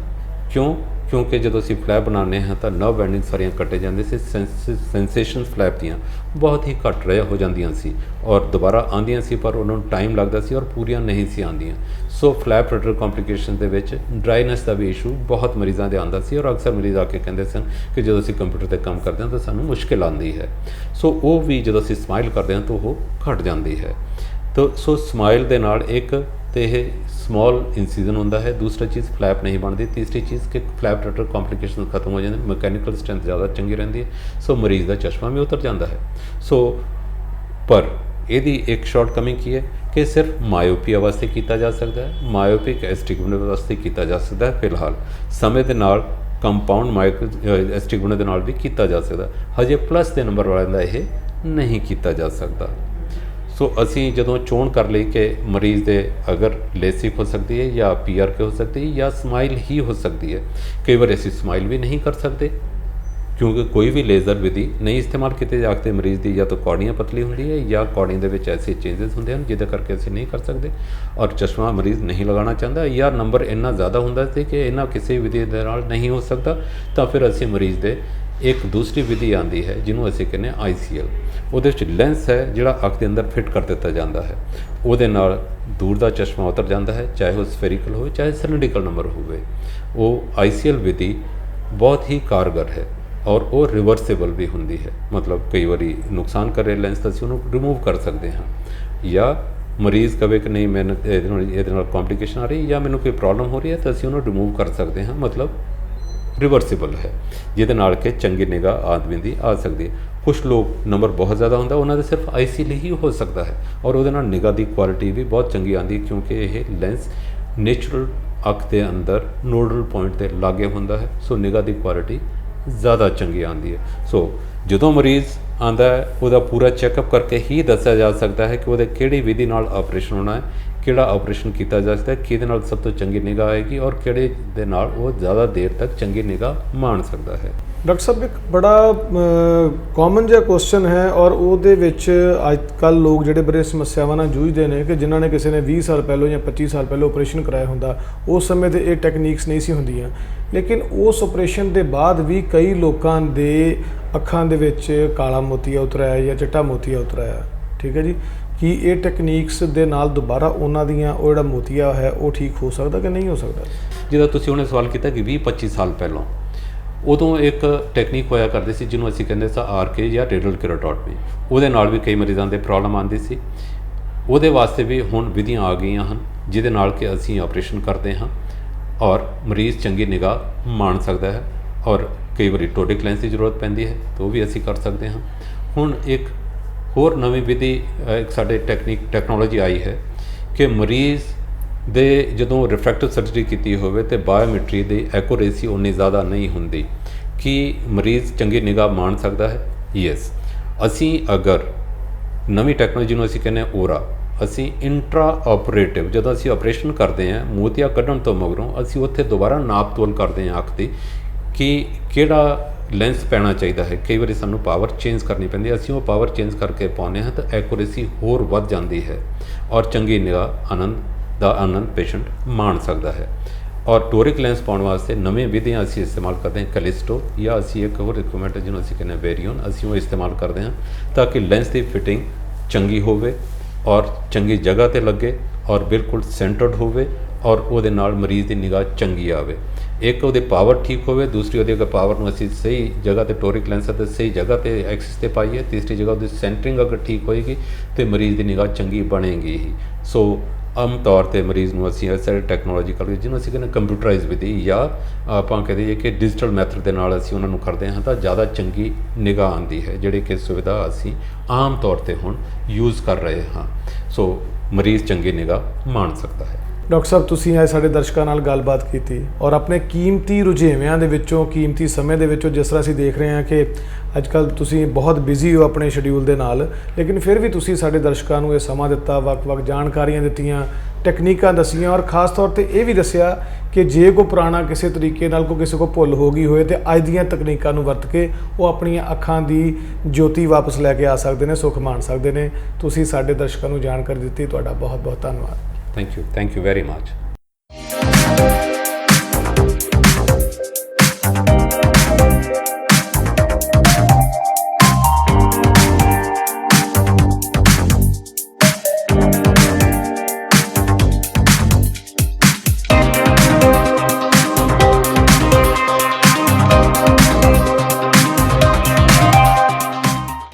ਕਿਉਂਕਿ ਜਦੋਂ ਅਸੀਂ ਫਲੈਪ ਬਣਾਉਂਦੇ ਹਾਂ ਤਾਂ ਨਰਵ ਐਂਡਿੰਗ ਸਾਰੀਆਂ ਕੱਟੇ ਜਾਂਦੇ ਸੀ। ਸੈਂਸੇਸ਼ਨ ਫਲੈਪ ਦੀਆਂ ਬਹੁਤ ਹੀ ਘੱਟ ਹੋ ਜਾਂਦੀਆਂ ਸੀ, ਔਰ ਦੁਬਾਰਾ ਆਉਂਦੀਆਂ ਸੀ ਪਰ ਉਹਨਾਂ ਨੂੰ ਟਾਈਮ ਲੱਗਦਾ ਸੀ, ਔਰ ਪੂਰੀਆਂ ਨਹੀਂ ਸੀ ਆਉਂਦੀਆਂ। ਸੋ ਫਲੈਪ ਰਿਲੇਟਡ ਕੰਪਲੀਕੇਸ਼ਨ ਦੇ ਵਿੱਚ ਡਰਾਈਨੈਸ ਦਾ ਵੀ ਇਸ਼ੂ ਬਹੁਤ ਮਰੀਜ਼ਾਂ ਦੇ ਆਉਂਦਾ ਸੀ, ਔਰ ਅਕਸਰ ਮਰੀਜ਼ ਆ ਕੇ ਕਹਿੰਦੇ ਸਨ ਕਿ ਜਦੋਂ ਅਸੀਂ ਕੰਪਿਊਟਰ 'ਤੇ ਕੰਮ ਕਰਦੇ ਹਾਂ ਤਾਂ ਸਾਨੂੰ ਮੁਸ਼ਕਿਲ ਆਉਂਦੀ ਹੈ। ਸੋ ਉਹ ਵੀ ਜਦੋਂ ਅਸੀਂ ਸਮਾਈਲ ਕਰਦੇ ਹਾਂ ਤਾਂ ਉਹ ਘਟ ਜਾਂਦੀ ਹੈ। ਸੋ ਸਮਾਈਲ ਦੇ ਨਾਲ ਇੱਕ ਤੇ ਇਹ ਸਮੌਲ ਇਨਸੀਜ਼ਨ ਹੁੰਦਾ ਹੈ, ਦੂਸਰਾ ਚੀਜ਼ ਫਲੈਪ ਨਹੀਂ ਬਣਦੀ, ਤੀਸਰੀ ਚੀਜ਼ ਕਿ ਫਲੈਪ ਰਿਲੇਟਡ ਕੰਪਲੀਕੇਸ਼ਨ ਖਤਮ ਹੋ ਜਾਂਦੇ, ਮਕੈਨੀਕਲ ਸਟਰੈਂਥ ਜ਼ਿਆਦਾ ਚੰਗੀ ਰਹਿੰਦੀ ਹੈ, ਸੋ ਮਰੀਜ਼ ਦਾ ਚਸ਼ਮਾ ਵੀ ਉਤਰ ਜਾਂਦਾ ਹੈ। ਪਰ ਇਹਦੀ ਇੱਕ ਸ਼ਾਰਟਕਮਿੰਗ ਕੀ ਹੈ ਕਿ ਸਿਰਫ ਮਾਇਓਪੀਆ ਵਾਸਤੇ ਕੀਤਾ ਜਾ ਸਕਦਾ ਹੈ, ਮਾਇਓਪਿਕ ਐਸਟਿਗਮੈਟਿਸ ਵਾਸਤੇ ਕੀਤਾ ਜਾ ਸਕਦਾ ਹੈ। ਫਿਲਹਾਲ ਸਮੇਂ ਦੇ ਨਾਲ ਕੰਪਾਊਂਡ ਐਸਟਿਗਮੈਟਿਸ ਦੇ ਨਾਲ ਵੀ ਕੀਤਾ ਜਾ ਸਕਦਾ, ਹਜੇ ਪਲੱਸ ਦੇ ਨੰਬਰ ਵਾਲਿਆਂ ਦਾ ਇਹ ਨਹੀਂ ਕੀਤਾ ਜਾ ਸਕਦਾ। ਸੋ ਅਸੀਂ ਜਦੋਂ ਚੋਣ ਕਰ ਲਈ ਕਿ ਮਰੀਜ਼ ਦੇ ਅਗਰ ਲੇਸਿਕ ਹੋ ਸਕਦੀ ਹੈ ਜਾਂ PRK ਹੋ ਸਕਦੀ ਹੈ ਜਾਂ ਸਮਾਈਲ ਹੀ ਹੋ ਸਕਦੀ ਹੈ। ਕਈ ਵਾਰ ਅਸੀਂ ਸਮਾਈਲ ਵੀ ਨਹੀਂ ਕਰ ਸਕਦੇ, ਕਿਉਂਕਿ ਕੋਈ ਵੀ ਲੇਜ਼ਰ ਵਿਧੀ ਨਹੀਂ ਇਸਤੇਮਾਲ ਕੀਤੀ ਜਾ ਸਕਦੀ। ਮਰੀਜ਼ ਦੀ ਜਾਂ ਤਾਂ ਕੌਰਨੀਆ ਪਤਲੀ ਹੁੰਦੀ ਹੈ ਜਾਂ ਕੌਰਨੀਆ ਦੇ ਵਿੱਚ ਐਸੇ ਚੇਂਜਸ ਹੁੰਦੇ ਹਨ ਜਿਹਦੇ ਕਰਕੇ ਅਸੀਂ ਨਹੀਂ ਕਰ ਸਕਦੇ, ਔਰ ਚਸ਼ਮਾ ਮਰੀਜ਼ ਨਹੀਂ ਲਗਾਉਣਾ ਚਾਹੁੰਦਾ, ਜਾਂ ਨੰਬਰ ਇੰਨਾ ਜ਼ਿਆਦਾ ਹੁੰਦਾ ਸੀ ਕਿ ਇਹਨਾਂ ਕਿਸੇ ਵਿਧੀ ਦੇ ਨਾਲ ਨਹੀਂ ਹੋ ਸਕਦਾ, ਤਾਂ ਫਿਰ ਅਸੀਂ ਮਰੀਜ਼ ਦੇ ਇੱਕ ਦੂਸਰੀ ਵਿਧੀ ਆਉਂਦੀ ਹੈ ਜਿਹਨੂੰ ਅਸੀਂ ਕਹਿੰਦੇ ਹਾਂ ICL। ਉਹਦੇ ਵਿੱਚ ਲੈਂਸ ਹੈ ਜਿਹੜਾ ਅੱਖ ਦੇ ਅੰਦਰ ਫਿੱਟ ਕਰ ਦਿੱਤਾ ਜਾਂਦਾ ਹੈ, ਉਹਦੇ ਨਾਲ ਦੂਰ ਦਾ ਚਸ਼ਮਾ ਉਤਰ ਜਾਂਦਾ ਹੈ, ਚਾਹੇ ਉਹ ਸਫੈਰੀਕਲ ਹੋਵੇ ਚਾਹੇ ਸਿਲੰਡਰੀਕਲ ਨੰਬਰ ਹੋਵੇ। ਉਹ ICL ਵਿਧੀ ਬਹੁਤ ਹੀ ਕਾਰਗਰ ਹੈ। ਔਰ ਉਹ ਰਿਵਰਸੇਬਲ ਵੀ ਹੁੰਦੀ ਹੈ। ਮਤਲਬ ਕਈ ਵਾਰੀ ਨੁਕਸਾਨ ਕਰ ਰਿਹਾ ਲੈਂਸ ਤਾਂ ਅਸੀਂ ਉਹਨੂੰ ਰਿਮੂਵ ਕਰ ਸਕਦੇ ਹਾਂ, ਜਾਂ ਮਰੀਜ਼ ਕਵੇ ਕਿ ਨਹੀਂ ਮੈਨੂੰ ਇਹਦੇ ਨਾਲ ਕੰਪਲਿਕੇਸ਼ਨ ਆ ਰਹੀ ਜਾਂ ਮੈਨੂੰ ਕੋਈ ਪ੍ਰੋਬਲਮ ਹੋ ਰਹੀ ਹੈ ਤਾਂ ਅਸੀਂ ਉਹਨੂੰ ਰਿਮੂਵ ਕਰ ਸਕਦੇ ਹਾਂ। ਮਤਲਬ ਰਿਵਰਸਿਬਲ ਹੈ, ਜਿਹਦੇ ਨਾਲ ਕਿ ਚੰਗੀ ਨਿਗਾਹ ਆਦਮੀ ਦੀ ਆ ਸਕਦੀ ਹੈ। ਕੁਛ ਲੋਕ ਨੰਬਰ ਬਹੁਤ ਜ਼ਿਆਦਾ ਹੁੰਦਾ, ਉਹਨਾਂ ਦੇ ਸਿਰਫ ਆਈਸੀ ਲਈ ਹੀ ਹੋ ਸਕਦਾ ਹੈ ਔਰ ਉਹਦੇ ਨਾਲ ਨਿਗਾਹ ਦੀ ਕੁਆਲਿਟੀ ਵੀ ਬਹੁਤ ਚੰਗੀ ਆਉਂਦੀ, ਕਿਉਂਕਿ ਇਹ ਲੈਂਸ ਨੇਚੁਰਲ ਅੱਖ ਦੇ ਅੰਦਰ ਨੋਡਲ ਪੁਆਇੰਟ ਦੇ ਲਾਗੇ ਹੁੰਦਾ ਹੈ। ਸੋ ਨਿਗਾਹ ਦੀ ਕੁਆਲਿਟੀ ਜ਼ਿਆਦਾ ਚੰਗੀ ਆਉਂਦੀ ਹੈ। ਸੋ ਜਦੋਂ ਮਰੀਜ਼ ਆਉਂਦਾ ਹੈ ਉਹਦਾ ਪੂਰਾ ਚੈੱਕਅਪ ਕਰਕੇ ਹੀ ਦੱਸਿਆ ਜਾ ਸਕਦਾ ਹੈ ਕਿ ਉਹਦੇ ਕਿਹੜੀ ਵਿਧੀ ਨਾਲ ਆਪਰੇਸ਼ਨ ਹੋਣਾ ਹੈ, ਕਿਹੜਾ ਆਪਰੇਸ਼ਨ ਕੀਤਾ ਜਾ ਸਕਦਾ ਹੈ, ਕਿਹਦੇ ਨਾਲ ਸਭ ਤੋਂ ਚੰਗੀ ਨਿਗਾਹ ਆਏਗੀ ਔਰ ਕਿਹੜੇ ਦੇ ਨਾਲ ਉਹ ਜ਼ਿਆਦਾ ਦੇਰ ਤੱਕ ਚੰਗੀ ਨਿਗਾਹ ਮਾਣ ਸਕਦਾ ਹੈ।
ਡਾਕਟਰ ਸਾਹਿਬ, ਇੱਕ ਬੜਾ ਕਾਮਨ ਜਿਹਾ ਕੁਐਸਚਨ ਹੈ ਔਰ ਉਹਦੇ ਵਿੱਚ ਅੱਜ ਕੱਲ੍ਹ ਲੋਕ ਜਿਹੜੇ ਬੜੇ ਸਮੱਸਿਆਵਾਂ ਨਾਲ ਜੂਝਦੇ ਨੇ ਕਿ ਜਿਨ੍ਹਾਂ ਨੇ ਕਿਸੇ ਨੇ 20 ਸਾਲ ਪਹਿਲਾਂ ਜਾਂ 25 ਸਾਲ ਪਹਿਲਾਂ ਆਪਰੇਸ਼ਨ ਕਰਾਇਆ ਹੁੰਦਾ, ਉਸ ਸਮੇਂ 'ਤੇ ਇਹ ਟੈਕਨੀਕਸ ਨਹੀਂ ਸੀ ਹੁੰਦੀਆਂ, ਲੇਕਿਨ ਉਸ ਆਪਰੇਸ਼ਨ ਦੇ ਬਾਅਦ ਵੀ ਕਈ ਲੋਕਾਂ ਦੇ ਅੱਖਾਂ ਦੇ ਵਿੱਚ ਕਾਲਾ ਮੋਤੀਆ ਉਤਰਿਆ ਜਾਂ ਚਿੱਟਾ ਮੋਤੀਆ ਉਤਰਿਆ, ਠੀਕ ਹੈ ਜੀ। ਕੀ ਇਹ ਟੈਕਨੀਕਸ ਦੇ ਨਾਲ ਦੁਬਾਰਾ ਉਹਨਾਂ ਦੀਆਂ ਉਹ ਜਿਹੜਾ ਮੋਤੀਆ ਹੈ ਉਹ ਠੀਕ ਹੋ ਸਕਦਾ ਕਿ ਨਹੀਂ ਹੋ ਸਕਦਾ?
ਜਿੱਦਾਂ ਤੁਸੀਂ ਉਹਨੇ ਸਵਾਲ ਕੀਤਾ ਕਿ 20-25 ਸਾਲ ਪਹਿਲਾਂ, ਉਦੋਂ ਇੱਕ ਟੈਕਨੀਕ ਹੋਇਆ ਕਰਦੇ ਸੀ ਜਿਹਨੂੰ ਅਸੀਂ ਕਹਿੰਦੇ ਸਾਂ RK ਜਾਂ ਰੇਡਲ ਕੈਰਾਟੋਟਮੀ। ਉਹਦੇ ਨਾਲ ਵੀ ਕਈ ਮਰੀਜ਼ਾਂ ਦੇ ਪ੍ਰੋਬਲਮ ਆਉਂਦੀ ਸੀ। ਉਹਦੇ ਵਾਸਤੇ ਵੀ ਹੁਣ ਵਿਧੀਆਂ ਆ ਗਈਆਂ ਹਨ ਜਿਹਦੇ ਨਾਲ ਕਿ ਅਸੀਂ ਆਪਰੇਸ਼ਨ ਕਰਦੇ ਹਾਂ ਔਰ ਮਰੀਜ਼ ਚੰਗੀ ਨਿਗਾਹ ਮਾਣ ਸਕਦਾ ਹੈ। ਔਰ ਕਈ ਵਾਰੀ ਟੋਡਿਕ ਲੈਂਸ ਦੀ ਜ਼ਰੂਰਤ ਪੈਂਦੀ ਹੈ ਤਾਂ ਉਹ ਵੀ ਅਸੀਂ ਕਰ ਸਕਦੇ ਹਾਂ। ਹੁਣ ਇੱਕ ਹੋਰ ਨਵੀਂ ਵਿਧੀ ਇੱਕ ਸਾਡੇ ਟੈਕਨੋਲੋਜੀ ਆਈ ਹੈ ਕਿ ਮਰੀਜ਼ ਦੇ ਜਦੋਂ ਰਿਫਰੈਕਟਿਵ ਸਰਜਰੀ ਕੀਤੀ ਹੋਵੇ ਤੇ ਬਾਇਓਮੈਟਰੀ ਦੀ ਐਕੂਰੇਸੀ ਉਨੀ ਜ਼ਿਆਦਾ ਨਹੀਂ ਹੁੰਦੀ ਕਿ ਮਰੀਜ਼ ਚੰਗੀ ਨਿਗਾਹ ਮਾਣ ਸਕਦਾ ਹੈ। ਯੈਸ, ਅਸੀਂ ਅਗਰ ਨਵੀਂ ਟੈਕਨੋਲੋਜੀ ਨੂੰ ਅਸੀਂ ਕਹਿੰਦੇ ਓਰਾ, ਅਸੀਂ ਇੰਟਰਾ ਆਪਰੇਟਿਵ ਜਦੋਂ ਅਸੀਂ ਆਪਰੇਸ਼ਨ ਕਰਦੇ ਹਾਂ ਮੋਤੀਆ ਕੱਢਣ ਤੋਂ ਮਗਰੋਂ ਅਸੀਂ ਉੱਥੇ ਦੁਬਾਰਾ ਨਾਪ ਤੋਲ ਕਰਦੇ ਹਾਂ ਅੱਖ ਦੀ ਕਿ ਕਿਹੜਾ ਲੈਂਸ ਪੈਣਾ ਚਾਹੀਦਾ ਹੈ। ਕਈ ਵਾਰੀ ਸਾਨੂੰ ਪਾਵਰ ਚੇਂਜ ਕਰਨੀ ਪੈਂਦੀ ਹੈ, ਅਸੀਂ ਉਹ ਪਾਵਰ ਚੇਂਜ ਕਰਕੇ ਪਾਉਂਦੇ ਹਾਂ ਤਾਂ ਐਕੂਰੇਸੀ ਹੋਰ ਵੱਧ ਜਾਂਦੀ ਹੈ ਔਰ ਚੰਗੀ ਨਿਗਾਹ ਆਨੰਦ ਪੇਸ਼ੈਂਟ ਮਾਣ ਸਕਦਾ ਹੈ। ਔਰ ਟੋਰਿਕ ਲੈਂਸ ਪਾਉਣ ਵਾਸਤੇ ਨਵੀਂ ਵਿਧੀਆਂ ਅਸੀਂ ਇਸਤੇਮਾਲ ਕਰਦੇ ਹਾਂ, ਕੈਲਿਸਟੋ ਜਾਂ ਅਸੀਂ ਇੱਕ ਹੋਰ ਇਕਵਿਪਮੈਂਟ ਜਿਹਨੂੰ ਅਸੀਂ ਕਹਿੰਦੇ ਵੈਰੀਓਨ, ਅਸੀਂ ਉਹ ਇਸਤੇਮਾਲ ਕਰਦੇ ਹਾਂ ਤਾਂ ਕਿ ਲੈਂਸ ਦੀ ਫਿਟਿੰਗ ਚੰਗੀ ਹੋਵੇ ਔਰ ਚੰਗੀ ਜਗ੍ਹਾ 'ਤੇ ਲੱਗੇ ਔਰ ਬਿਲਕੁਲ ਸੈਂਟਰਡ ਹੋਵੇ ਔਰ ਉਹਦੇ ਨਾਲ ਮਰੀਜ਼ ਦੀ ਨਿਗਾਹ ਚੰਗੀ ਆਵੇ। ਇੱਕ ਉਹਦੇ ਪਾਵਰ ਠੀਕ ਹੋਵੇ, ਦੂਸਰੀ ਉਹਦੀ ਅਗਰ ਪਾਵਰ ਨੂੰ ਅਸੀਂ ਸਹੀ ਜਗ੍ਹਾ 'ਤੇ ਟੋਰਿਕ ਲੈਂਸ ਅਤੇ ਸਹੀ ਜਗ੍ਹਾ 'ਤੇ ਐਕਸਿਸ 'ਤੇ ਪਾਈਏ, ਤੀਸਰੀ ਜਗ੍ਹਾ ਉਹਦੀ ਸੈਂਟਰਿੰਗ ਅਗਰ ਠੀਕ ਹੋਏਗੀ ਤਾਂ ਮਰੀਜ਼ ਦੀ ਨਿਗਾਹ ਚੰਗੀ ਬਣੇਗੀ ਹੀ। ਸੋ ਆਮ ਤੌਰ 'ਤੇ ਮਰੀਜ਼ ਨੂੰ ਅਸੀਂ ਇਸ ਸਾਰੇ ਟੈਕਨੋਲੋਜੀਕਲ ਜਿਹਨੂੰ ਅਸੀਂ ਕਹਿੰਦੇ ਕੰਪਿਊਟਰਾਈਜ਼ ਵਿਧੀ ਜਾਂ ਆਪਾਂ ਕਹਿ ਦਈਏ ਕਿ ਡਿਜੀਟਲ ਮੈਥਡ ਦੇ ਨਾਲ ਅਸੀਂ ਉਹਨਾਂ ਨੂੰ ਕਰਦੇ ਹਾਂ ਤਾਂ ਜ਼ਿਆਦਾ ਚੰਗੀ ਨਿਗਾਹ ਆਉਂਦੀ ਹੈ, ਜਿਹੜੀ ਕਿ ਸੁਵਿਧਾ ਅਸੀਂ ਆਮ ਤੌਰ 'ਤੇ ਹੁਣ ਯੂਜ਼ ਕਰ ਰਹੇ ਹਾਂ। ਸੋ ਮਰੀਜ਼ ਚੰਗੀ ਨਿਗਾਹ ਮਾਣ ਸਕਦਾ ਹੈ।
ਡਾਕਟਰ ਸਾਹਿਬ, ਤੁਸੀਂ ਅੱਜ ਸਾਡੇ ਦਰਸ਼ਕਾਂ ਨਾਲ ਗੱਲਬਾਤ ਕੀਤੀ ਔਰ ਆਪਣੇ ਕੀਮਤੀ ਰੁਝੇਵਿਆਂ ਦੇ ਵਿੱਚੋਂ, ਕੀਮਤੀ ਸਮੇਂ ਦੇ ਵਿੱਚੋਂ, ਜਿਸ ਤਰ੍ਹਾਂ ਅਸੀਂ ਦੇਖ ਰਹੇ ਹਾਂ ਕਿ ਅੱਜ ਕੱਲ੍ਹ ਤੁਸੀਂ ਬਹੁਤ ਬਿਜ਼ੀ ਹੋ ਆਪਣੇ ਸ਼ਡਿਊਲ ਦੇ ਨਾਲ, ਲੇਕਿਨ ਫਿਰ ਵੀ ਤੁਸੀਂ ਸਾਡੇ ਦਰਸ਼ਕਾਂ ਨੂੰ ਇਹ ਸਮਾਂ ਦਿੱਤਾ, ਵੱਖ-ਵੱਖ ਜਾਣਕਾਰੀਆਂ ਦਿੱਤੀਆਂ, ਟੈਕਨੀਕਾਂ ਦੱਸੀਆਂ ਔਰ ਖ਼ਾਸ ਤੌਰ 'ਤੇ ਇਹ ਵੀ ਦੱਸਿਆ ਕਿ ਜੇ ਕੋਈ ਪੁਰਾਣਾ ਕਿਸੇ ਤਰੀਕੇ ਨਾਲ ਕਿਸੇ ਕੋ ਭੁੱਲ ਹੋ ਗਈ ਹੋਏ ਤਾਂ ਅੱਜ ਦੀਆਂ ਤਕਨੀਕਾਂ ਨੂੰ ਵਰਤ ਕੇ ਉਹ ਆਪਣੀਆਂ ਅੱਖਾਂ ਦੀ ਜੋਤੀ ਵਾਪਸ ਲੈ ਕੇ ਆ ਸਕਦੇ ਨੇ, ਸੁੱਖ ਮਾਣ ਸਕਦੇ ਨੇ। ਤੁਸੀਂ ਸਾਡੇ ਦਰਸ਼ਕਾਂ ਨੂੰ ਜਾਣਕਾਰੀ ਦਿੱਤੀ, ਤੁਹਾਡਾ ਬਹੁਤ ਬਹੁਤ ਧੰਨਵਾਦ।
Thank you very much.